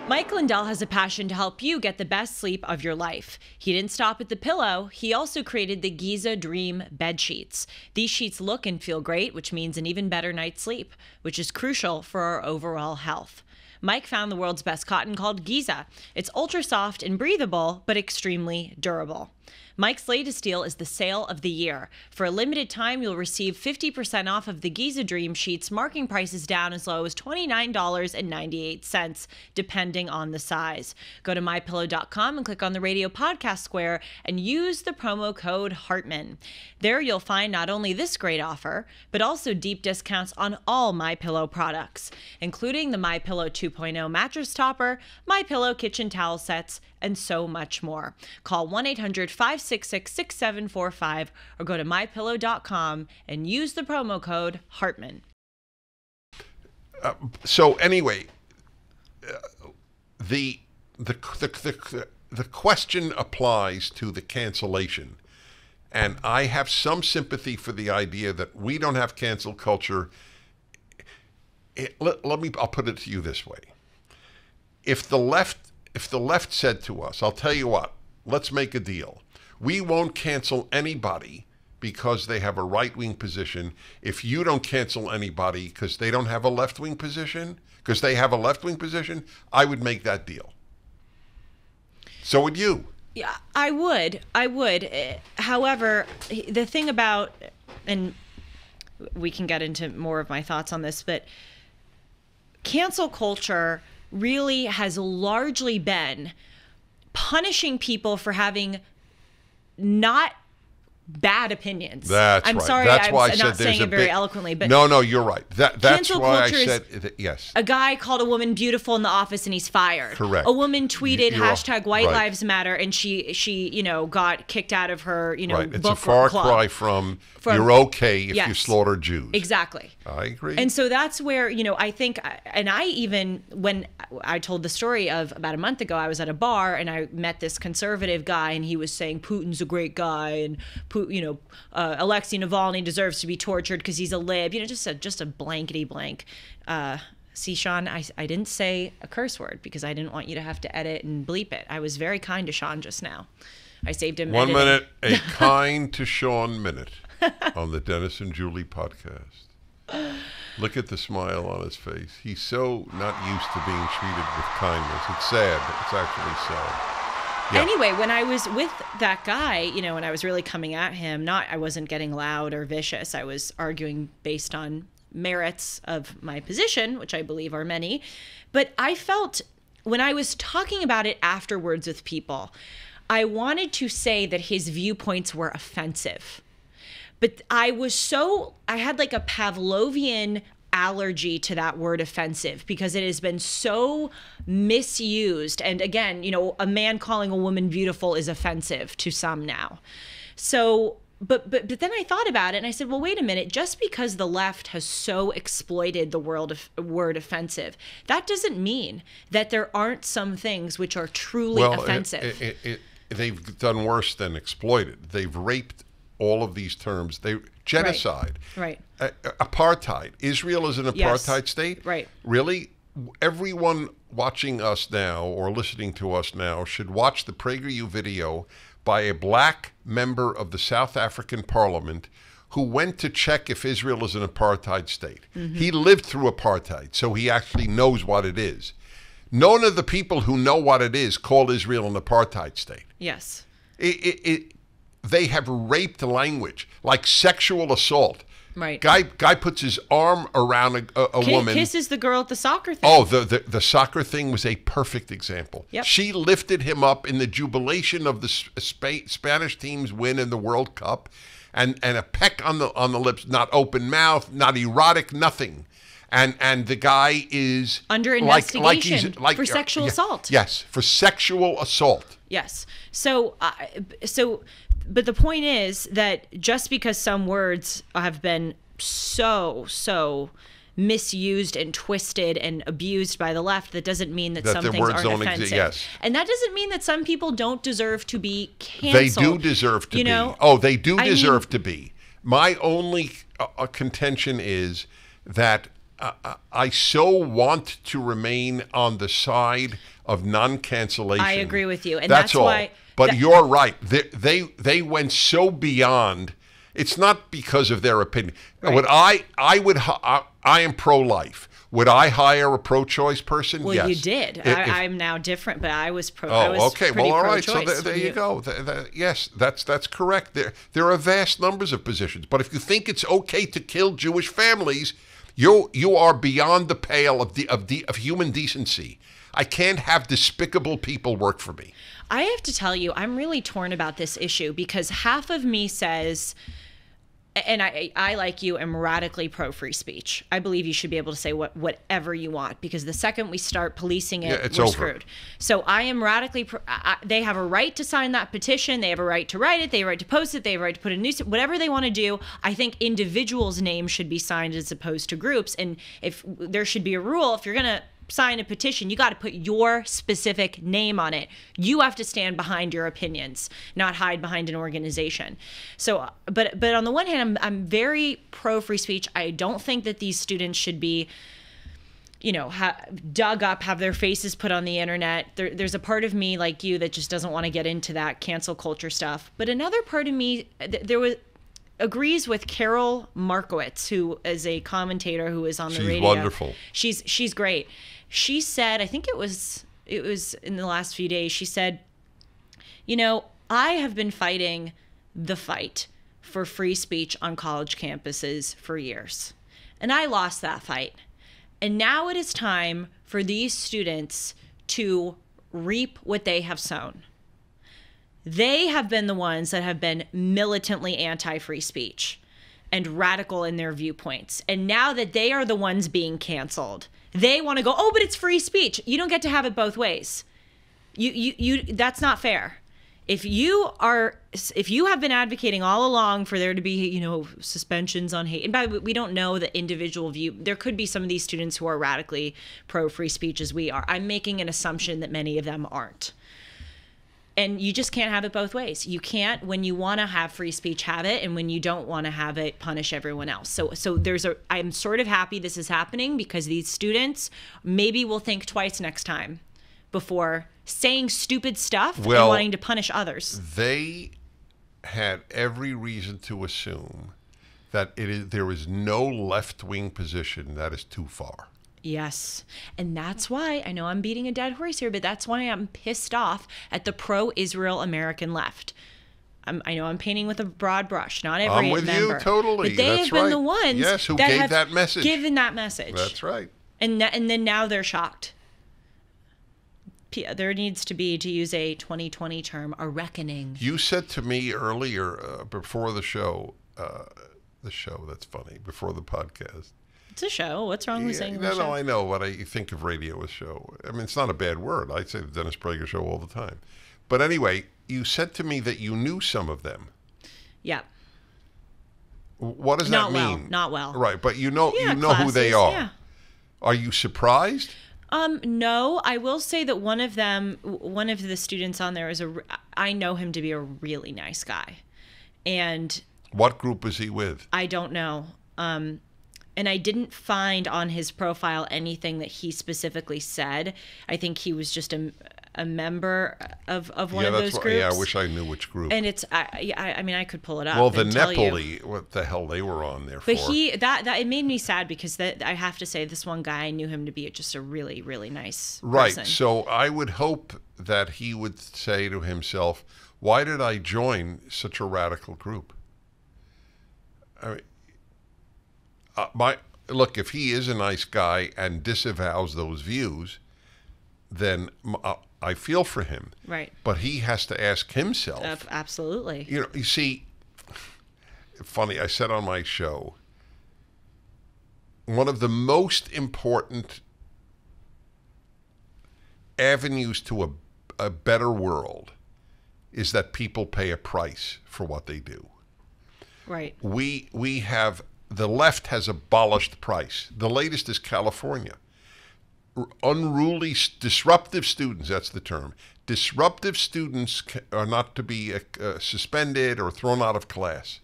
Mike Lindell has a passion to help you get the best sleep of your life. He didn't stop at the pillow. He also created the Giza Dream bed sheets. These sheets look and feel great, which means an even better night's sleep, which is crucial for our overall health. Mike found the world's best cotton called Giza. It's ultra soft and breathable, but extremely durable. Mike's latest deal is the sale of the year. For a limited time, you'll receive 50% off of the Giza Dream sheets, marking prices down as low as $29.98, depending on the size. Go to mypillow.com and click on the radio podcast square and use the promo code Hartman. There you'll find not only this great offer, but also deep discounts on all MyPillow products, including the MyPillow 2.0 mattress topper, MyPillow kitchen towel sets, and so much more. Call 1-800-566-6745 or go to mypillow.com and use the promo code Hartman. So anyway, the question applies to the cancellation, and I have some sympathy for the idea that we don't have cancel culture. I'll put it to you this way: if the left said to us, I'll tell you what, let's make a deal. We won't cancel anybody because they have a right-wing position if you don't cancel anybody because they don't have a left-wing position, because they have a left-wing position, I would make that deal. So would you. Yeah, I would. However, the thing about, and we can get into more of my thoughts on this, but cancel culture really has largely been punishing people for having not bad opinions. I'm right. sorry, That's why I'm not saying it very eloquently, but no, you're right. That's why I said yes. A guy called a woman beautiful in the office and he's fired. Correct. A woman tweeted hashtag White right. Lives Matter and she got kicked out of her right. It's book a far club. cry from you're okay if yes. you slaughter Jews. Exactly. I agree. And so that's where I think, and I even, when I told the story of about a month ago, I was at a bar and I met this conservative guy and he was saying Putin's a great guy and Alexei Navalny deserves to be tortured because he's a lib, just a blankety blank. See, Sean, I didn't say a curse word because I didn't want you to have to edit and bleep it. I was very kind to Sean just now. I saved him. 1 minute, a kind to Sean minute on the Dennis and Julie podcast. Look at the smile on his face. He's so not used to being treated with kindness. It's sad. It's actually sad. Yeah. Anyway, when I was with that guy, and I was really coming at him, I wasn't getting loud or vicious. I was arguing based on merits of my position, which I believe are many. But I felt when I was talking about it afterwards with people, I wanted to say that his viewpoints were offensive. But I had like a Pavlovian allergy to that word offensive because it has been so misused. And again, a man calling a woman beautiful is offensive to some now. So, but then I thought about it and I said, well, wait a minute, just because the left has so exploited the word offensive, that doesn't mean that there aren't some things which are truly offensive. They've done worse than exploited. They've raped all of these terms. Genocide, right. Apartheid. Israel is an apartheid state. Right. Really, everyone watching us now or listening to us now should watch the PragerU video by a black member of the South African Parliament who went to check if Israel is an apartheid state. He lived through apartheid, so he actually knows what it is. None of the people who know what it is call Israel an apartheid state. Yes. They have raped language, like sexual assault. Right. Guy puts his arm around a woman. Kisses the girl at the soccer thing. Oh, the soccer thing was a perfect example. Yep. She lifted him up in the jubilation of the Spanish team's win in the World Cup, and a peck on the lips, not open mouth, not erotic, nothing. And the guy is under investigation for sexual assault. Yes, for sexual assault. Yes. But the point is that just because some words have been so misused and twisted and abused by the left, that doesn't mean that some things aren't offensive. Yes. And that doesn't mean that some people don't deserve to be canceled. They do deserve to be. Oh, they do deserve to be. My only contention is that I so want to remain on the side of non-cancellation. I agree with you, and that's all. Why. But you're right. They went so beyond. It's not because of their opinion. Right. Would I am pro-life. Would I hire a pro-choice person? Well, yes. You did. I'm now different, but I was pro. Oh, okay. Well, all right. So pro-choice. there you go. Yes, that's correct. There are vast numbers of positions. But if you think it's okay to kill Jewish families, you are beyond the pale of human decency. I can't have despicable people work for me. I have to tell you, I'm really torn about this issue because half of me says, and I like you, am radically pro-free speech. I believe you should be able to say whatever you want, because the second we start policing it, we're screwed. So I am radically they have a right to sign that petition. They have a right to write it. They have a right to post it. They have a right to put a news, whatever they want to do. I think individuals' names should be signed as opposed to groups. And if there should be a rule, if you're going to sign a petition, you got to put your specific name on it. You have to stand behind your opinions, not hide behind an organization. So, but on the one hand, I'm very pro free speech. I don't think that these students should be, dug up, have their faces put on the internet. There's a part of me like you that just doesn't want to get into that cancel culture stuff. But another part of me, agrees with Carol Markowitz, who is a commentator who is on the radio. She's wonderful. She's great. She said, I think it was in the last few days, she said, I have been fighting the fight for free speech on college campuses for years. And I lost that fight. And now it is time for these students to reap what they have sown. They have been the ones that have been militantly anti-free speech and radical in their viewpoints. And now that they are the ones being canceled, they want to go, oh, but it's free speech. You don't get to have it both ways. That's not fair. If you have been advocating all along for there to be, suspensions on hate, and by the way, we don't know the individual view. There could be some of these students who are radically pro free speech as we are. I'm making an assumption that many of them aren't. And you just can't have it both ways. You can't, when you want to have free speech, have it, and when you don't want to have it, punish everyone else. So I'm sort of happy this is happening, because these students maybe will think twice next time before saying stupid stuff and wanting to punish others. They had every reason to assume that there is no left-wing position that is too far. Yes. And that's why, I know I'm beating a dead horse here, but that's why I'm pissed off at the pro-Israel American left. I know I'm painting with a broad brush, not every member. I'm with you totally. But they have been the ones who gave that message. Given that message. That's right. And then now they're shocked. There needs to be, to use a 2020 term, a reckoning. You said to me earlier, before the show, that's funny, before the podcast. It's a show. What's wrong with saying No, I know what I think of radio as show. I mean, it's not a bad word. I say the Dennis Prager Show all the time. But anyway, you said to me that you knew some of them. Yeah. What does that mean? Not well. Right, but you know classes, who they are. Yeah. Are you surprised? No, I will say that one of the students on there I know him to be a really nice guy. And what group is he with? I don't know. And I didn't find on his profile anything that he specifically said. I think he was just a member of one of those groups. Yeah, I wish I knew which group. And it's, I mean, I could pull it up. Well, the and tell Nepali, what the hell they were on there but for. But it made me sad because I have to say this one guy, I knew him to be just a really, really nice Right. person. So I would hope that he would say to himself, why did I join such a radical group? I mean, look, if he is a nice guy and disavows those views, then I feel for him. Right. But he has to ask himself. Absolutely. You know, you see, funny, I said on my show, one of the most important avenues to a better world is that people pay a price for what they do. Right. We have, the left has abolished price. The latest is California. Unruly, disruptive students, that's the term. Disruptive students are not to be suspended or thrown out of class.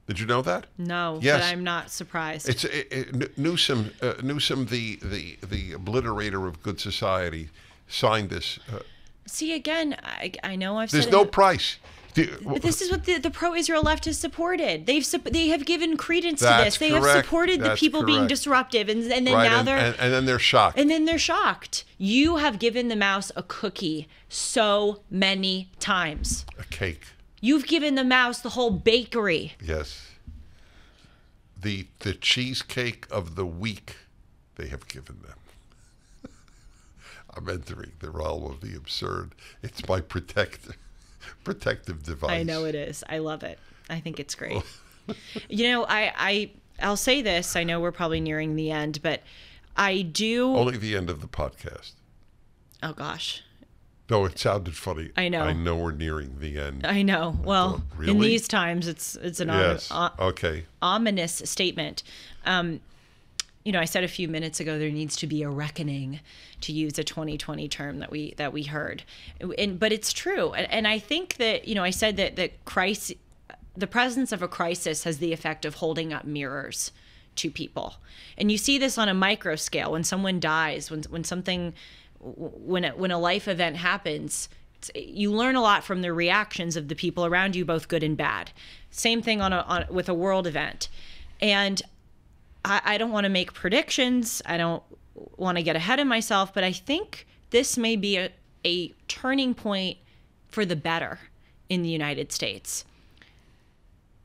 Did you know that? No, yes. But I'm not surprised. It's Newsom, the obliterator of good society, signed this. See, again, I know I've said there's no price. But this is what the pro-Israel left has supported. They have given credence to That's this. They correct. have supported the That's people being correct. disruptive, and then Right, now and then they're shocked. And then they're shocked. You have given the mouse a cookie so many times. A cake. You've given the mouse the whole bakery. Yes. The cheesecake of the week they have given them. I'm entering the realm of the absurd. It's my protective device. I know it is. I love it. I think it's great. You know, I'll say this. I know we're probably nearing the end, but I do. Only the end of the podcast. Oh gosh. No, it sounded funny. I know. I know we're nearing the end. I know. Well, Really? in these times, it's an okay. ominous statement. You know, I said a few minutes ago there needs to be a reckoning, to use a 2020 term that we heard, but it's true. And I think that, you know, I said that the presence of a crisis has the effect of holding up mirrors to people, and you see this on a micro scale when someone dies, when a life event happens. You learn a lot from the reactions of the people around you, both good and bad. Same thing with a world event, and I don't want to make predictions. I don't want to get ahead of myself, but I think this may be a turning point for the better in the United States.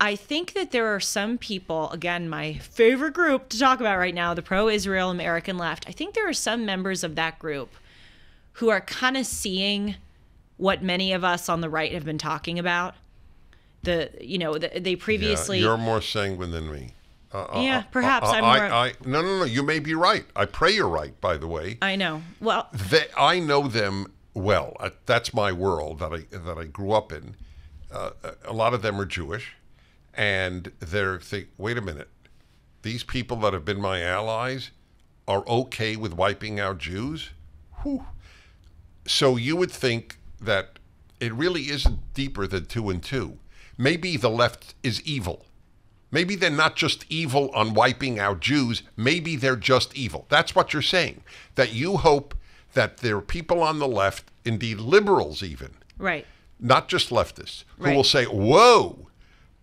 I think that there are some people, again, my favorite group to talk about right now, the pro-Israel American left. I think there are some members of that group who are kind of seeing what many of us on the right have been talking about. They previously. Yeah, you're more sanguine than me. Yeah, perhaps I'm more. No. You may be right. I pray you're right. By the way, I know. Well, I know them well. That's my world that I grew up in. A lot of them are Jewish, and they're think. Wait a minute, these people that have been my allies are okay with wiping out Jews. Whew. So you would think that it really isn't deeper than 2 and 2. Maybe the left is evil. Maybe they're not just evil on wiping out Jews. Maybe they're just evil. That's what you're saying. That you hope that there are people on the left, indeed liberals even, right, not just leftists, who right, will say, whoa,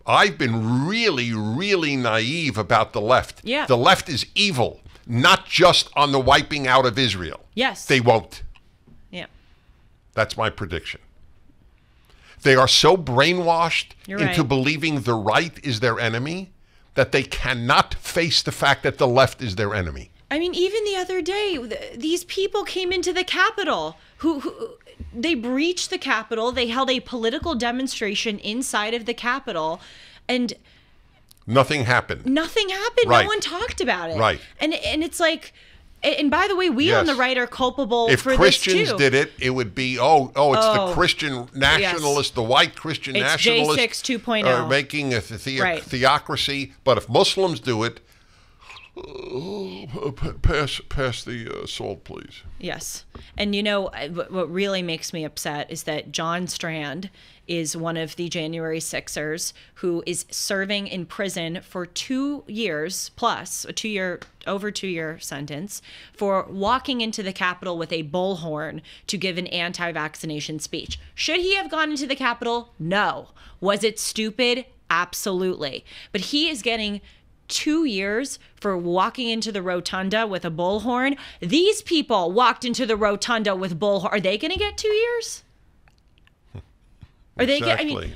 I've been really, really naive about the left. Yeah. The left is evil, not just on the wiping out of Israel. Yes. They won't. Yeah. That's my prediction. They are so brainwashed You're into right. believing the right is their enemy that they cannot face the fact that the left is their enemy. I mean, even the other day, these people came into the Capitol. Who they breached the Capitol. They held a political demonstration inside of the Capitol, and nothing happened. Nothing happened. Right. No one talked about it. Right. And it's like. And by the way, we Yes. on the right are culpable if for Christians this too. did it, it would be, it's the Christian nationalist, Yes. the white Christian It's nationalist J6 2.0. making a Right. theocracy. But if Muslims do it, Pass the salt, please. Yes. And you know, what really makes me upset is that John Strand is one of the January Sixers who is serving in prison for 2 years plus, over 2 year sentence for walking into the Capitol with a bullhorn to give an anti-vaccination speech. Should he have gone into the Capitol? No. Was it stupid? Absolutely. But he is getting 2 years for walking into the rotunda with a bullhorn. These people walked into the rotunda with bullhorn. Are they going to get 2 years? Are they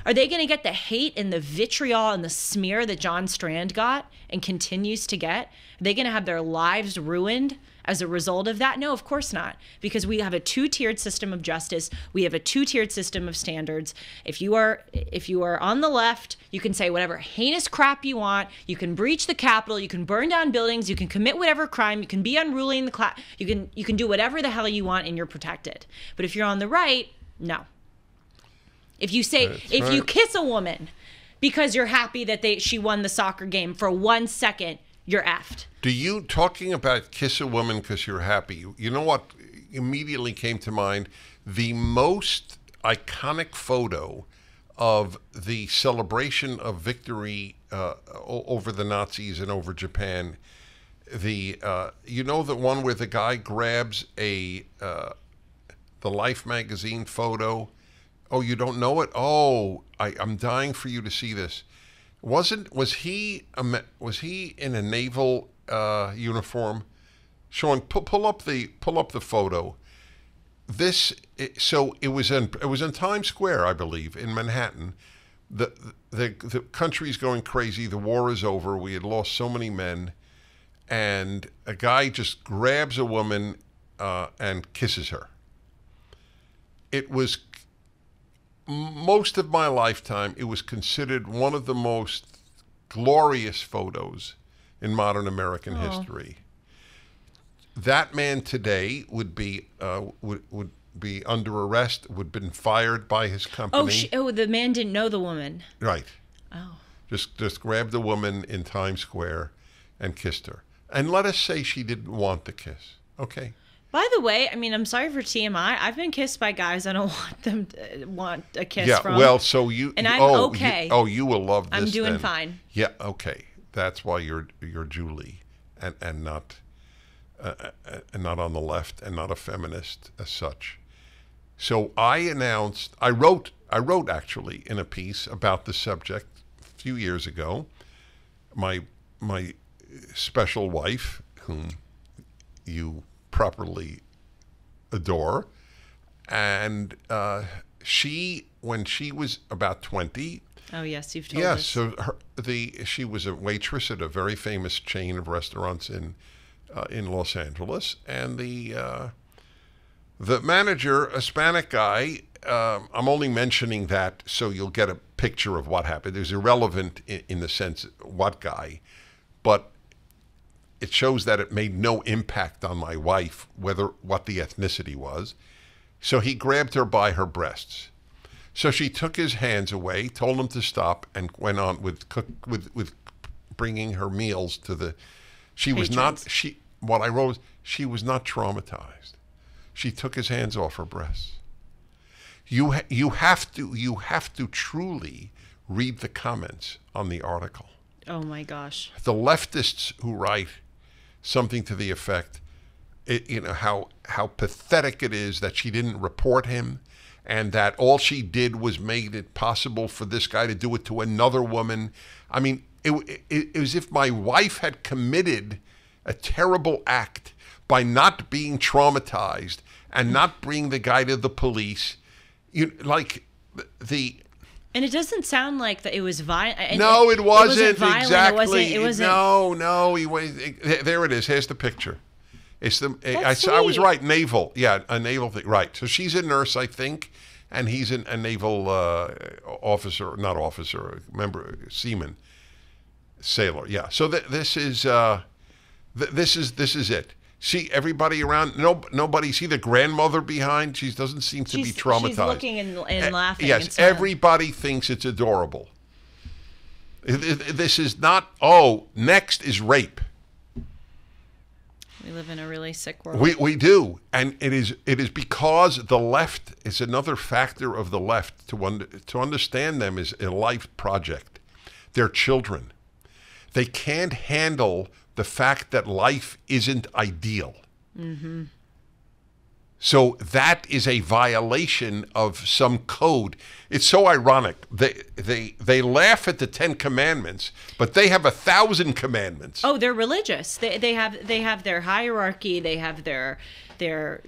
are they going to get the hate and the vitriol and the smear that John Strand got and continues to get? Are they going to have their lives ruined as a result of that? No, of course not. Because we have a two-tiered system of justice. We have a two-tiered system of standards. If you are on the left, you can say whatever heinous crap you want. You can breach the Capitol. You can burn down buildings. You can commit whatever crime. You can be unruly in the class. You can do whatever the hell you want, and you're protected. But if you're on the right, no. If you say, you kiss a woman because you're happy that she won the soccer game for 1 second, you're effed. Do you, talking about kiss a woman because you're happy, you know what immediately came to mind? The most iconic photo of the celebration of victory over the Nazis and over Japan. You know the one where the guy grabs the Life magazine photo. Oh, you don't know it? Oh, I'm dying for you to see this. Was he in a naval uniform? Sean, pull up the photo. It was in Times Square, I believe, in Manhattan. The country's going crazy. The war is over. We had lost so many men, and a guy just grabs a woman and kisses her. It was. Most of my lifetime, it was considered one of the most glorious photos in modern American history. That man today would be under arrest, would have been fired by his company. The man didn't know the woman. Right. Oh. Just grabbed the woman in Times Square and kissed her. And let us say she didn't want the kiss. Okay. By the way, I mean, I'm sorry for TMI. I've been kissed by guys I don't want them to want a kiss from. Yeah, well, so you... And I'm okay. You will love this. I'm doing fine. Yeah, okay. That's why you're Julie and not on the left and not a feminist as such. So I wrote actually in a piece about the subject a few years ago. My special wife, whom you properly adore, and when she was about 20. Oh yes, you've told us. So she was a waitress at a very famous chain of restaurants in Los Angeles, and the manager, a Hispanic guy. I'm only mentioning that so you'll get a picture of what happened. It was irrelevant in the sense what guy, but it shows that it made no impact on my wife, what the ethnicity was. So he grabbed her by her breasts. So she took his hands away, told him to stop, and went on with bringing her meals to the. She was not. What I wrote was she was not traumatized. She took his hands off her breasts. You have to truly read the comments on the article. Oh my gosh. The leftists who write something to the effect, how pathetic it is that she didn't report him, and that all she did was made it possible for this guy to do it to another woman. I mean, it was as if my wife had committed a terrible act by not being traumatized and not bringing the guy to the police. And it doesn't sound like that it was violent. No, it wasn't violent. exactly. It wasn't. No. There it is. Here's the picture. It's I was right. Naval. Yeah, a naval thing. Right. So she's a nurse, I think, and he's a naval officer, not officer, member, seaman, sailor. Yeah. So this is it. See everybody around. Nobody. See the grandmother behind. She doesn't seem to be traumatized. She's looking and laughing. Yes, everybody thinks it's adorable. This is not. Oh, next is rape. We live in a really sick world. We do, and it is because the left is another factor of the left. To understand them is a life project. They're children. They can't handle the fact that life isn't ideal. Mm-hmm. So that is a violation of some code. It's so ironic. They laugh at the 10 Commandments, but they have 1,000 commandments. Oh, they're religious. They have their hierarchy. They have their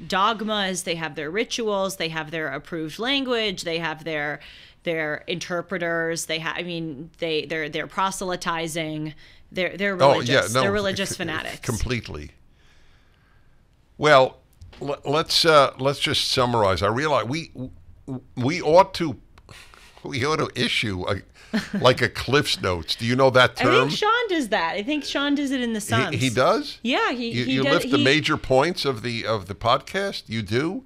dogmas. They have their rituals. They have their approved language. They have their interpreters. They're proselytizing. They're religious. They're religious fanatics. Completely. Well, let's just summarize. I realize we ought to issue a Cliff's Notes. Do you know that term? I think Sean does that. I think Sean does it in the Suns. He does? Yeah, you lift the major points of the podcast. You do.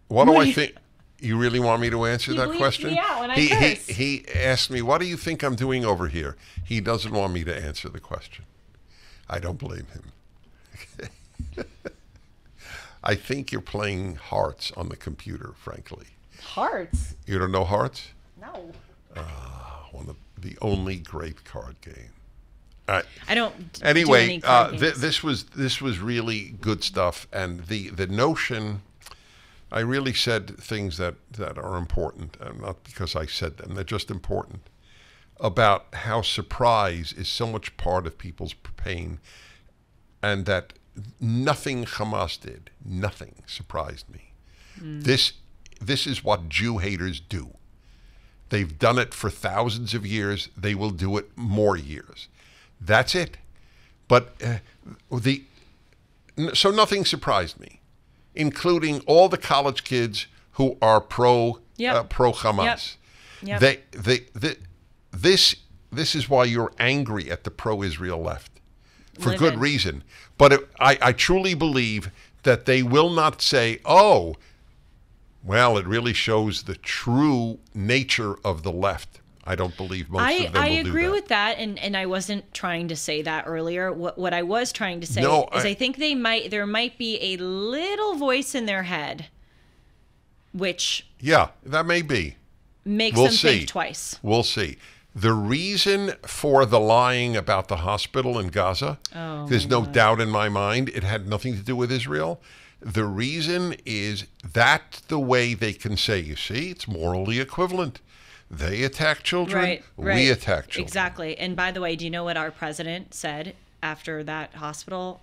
What do I think? You really want me to answer that question? Yeah, when I curse. He asked me, "What do you think I'm doing over here?" He doesn't want me to answer the question. I don't blame him. I think you're playing Hearts on the computer, frankly. Hearts? You don't know Hearts? No. One of the only great card game. I don't. Anyway, do any this was really good stuff, and the notion. I really said things that are important, not because I said them. They're just important about how surprise is so much part of people's pain, and that nothing Hamas did, nothing surprised me. This is what Jew haters do. They've done it for thousands of years. They will do it more years. That's it. But so nothing surprised me, including all the college kids who are pro Hamas. Yep. This is why you're angry at the pro-Israel left. For good reason. But I truly believe that they will not say, oh, well, it really shows the true nature of the left. I don't believe most of them will do that. I agree with that, and I wasn't trying to say that earlier. What I was trying to say is I think there might be a little voice in their head which... Yeah, that may be. Makes them think twice. We'll see. The reason for the lying about the hospital in Gaza, there's no doubt in my mind, it had nothing to do with Israel. The reason is that's the way they can say, you see, it's morally equivalent. They attack children, we attack children. Exactly. And by the way, do you know what our president said after that hospital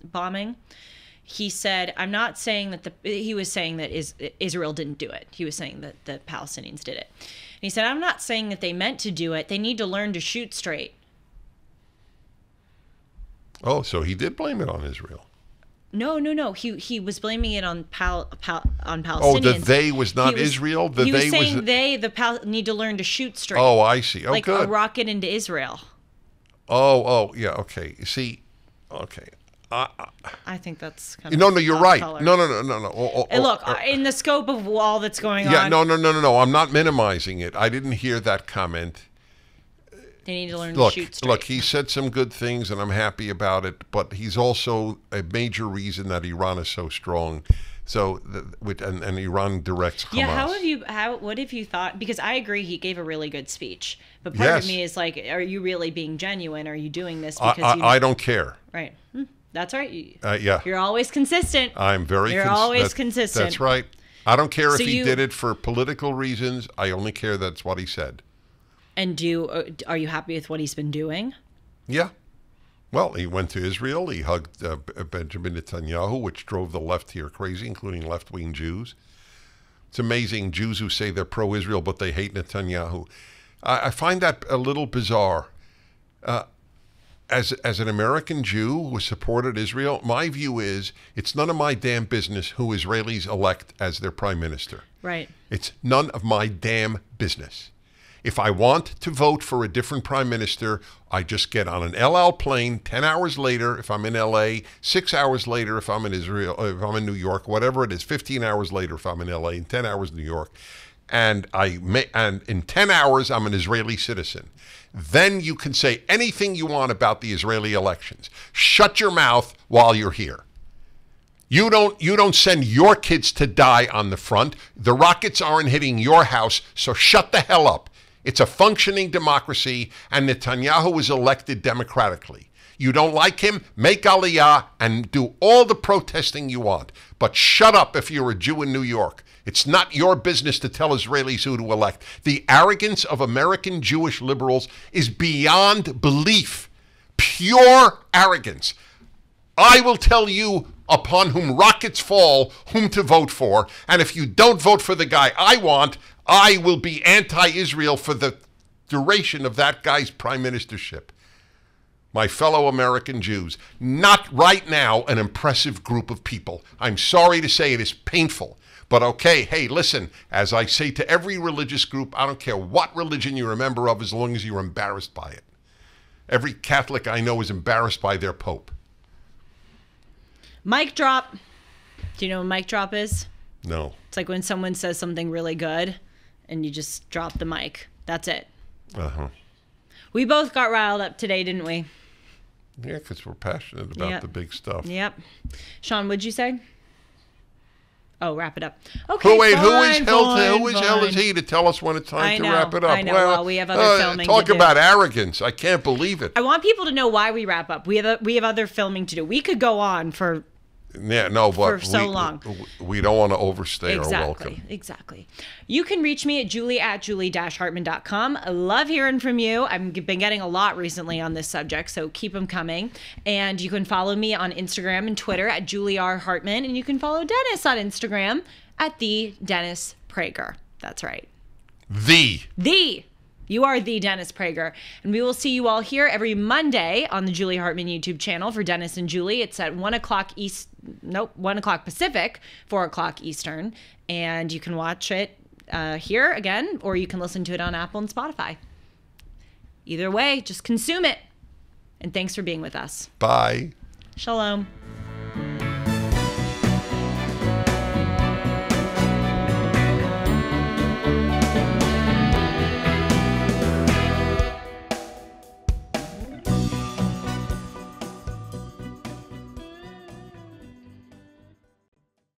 bombing? He said, I'm not saying that he was saying that Israel didn't do it. He was saying that the Palestinians did it. And he said, I'm not saying that they meant to do it. They need to learn to shoot straight. Oh, so he did blame it on Israel. No. He was blaming it on Palestinians. Oh, the they was not Israel? He was saying the need to learn to shoot straight. Oh, I see. Oh, like good. a rocket into Israel. Oh, yeah, okay. See, okay. I think that's kind of No, you're right. Color. No. Look, in the scope of all that's going on. Yeah, no. I'm not minimizing it. I didn't hear that comment. They need to learn to shoot straight. Look, he said some good things, and I'm happy about it, but he's also a major reason that Iran is so strong. So, and Iran directs Hamas. Yeah, what have you thought? Because I agree he gave a really good speech. But part of me is like, are you really being genuine? Are you doing this because I don't care. Right. That's right. Yeah. You're always consistent. I'm very You're always consistent. That's right. I don't care if he did it for political reasons. I only care that's what he said. And are you happy with what he's been doing? Yeah. Well, he went to Israel. He hugged Benjamin Netanyahu, which drove the left here crazy, including left-wing Jews. It's amazing, Jews who say they're pro-Israel, but they hate Netanyahu. I find that a little bizarre. As an American Jew who supported Israel, my view is it's none of my damn business who Israelis elect as their prime minister. Right. It's none of my damn business. If I want to vote for a different prime minister, I just get on an El Al plane 10 hours later if I'm in LA, 6 hours later if I'm in Israel, if I'm in New York, whatever it is, 15 hours later if I'm in LA, and 10 hours in New York. and and in 10 hours I'm an Israeli citizen. Then you can say anything you want about the Israeli elections. Shut your mouth while you're here. You don't send your kids to die on the front. The rockets aren't hitting your house, so shut the hell up. It's a functioning democracy, and Netanyahu was elected democratically. You don't like him, make aliyah and do all the protesting you want. But shut up if you're a Jew in New York. It's not your business to tell Israelis who to elect. The arrogance of American Jewish liberals is beyond belief. Pure arrogance. I will tell you upon whom rockets fall, whom to vote for. And if you don't vote for the guy I want, I will be anti-Israel for the duration of that guy's prime ministership. My fellow American Jews, not right now an impressive group of people. I'm sorry to say it is painful. But okay, hey, listen, as I say to every religious group, I don't care what religion you're a member of as long as you're embarrassed by it. Every Catholic I know is embarrassed by their Pope. Mic drop. Do you know what mic drop is? No. It's like when someone says something really good and you just drop the mic. That's it. Uh-huh. We both got riled up today, didn't we? Yeah, because we're passionate about the big stuff. Yep. Sean, what'd you say? Oh, wrap it up. Okay, who is he to tell us when it's time to wrap it up? I know. Well, we have other filming to do. Talk about arrogance. I can't believe it. I want people to know why we wrap up. We have other filming to do. We could go on for for so long. We don't want to overstay our welcome. Exactly. You can reach me at julie@julie-hartman.com. I love hearing from you. I've been getting a lot recently on this subject, so keep them coming. And you can follow me on Instagram and Twitter at Julie R. Hartman, and you can follow Dennis on Instagram at the Dennis Prager. That's right. You are the Dennis Prager. And we will see you all here every Monday on the Julie Hartman YouTube channel for Dennis and Julie. It's at 1 o'clock Pacific, 4 o'clock Eastern. And you can watch it here again, or you can listen to it on Apple and Spotify. Either way, just consume it. And thanks for being with us. Bye. Shalom.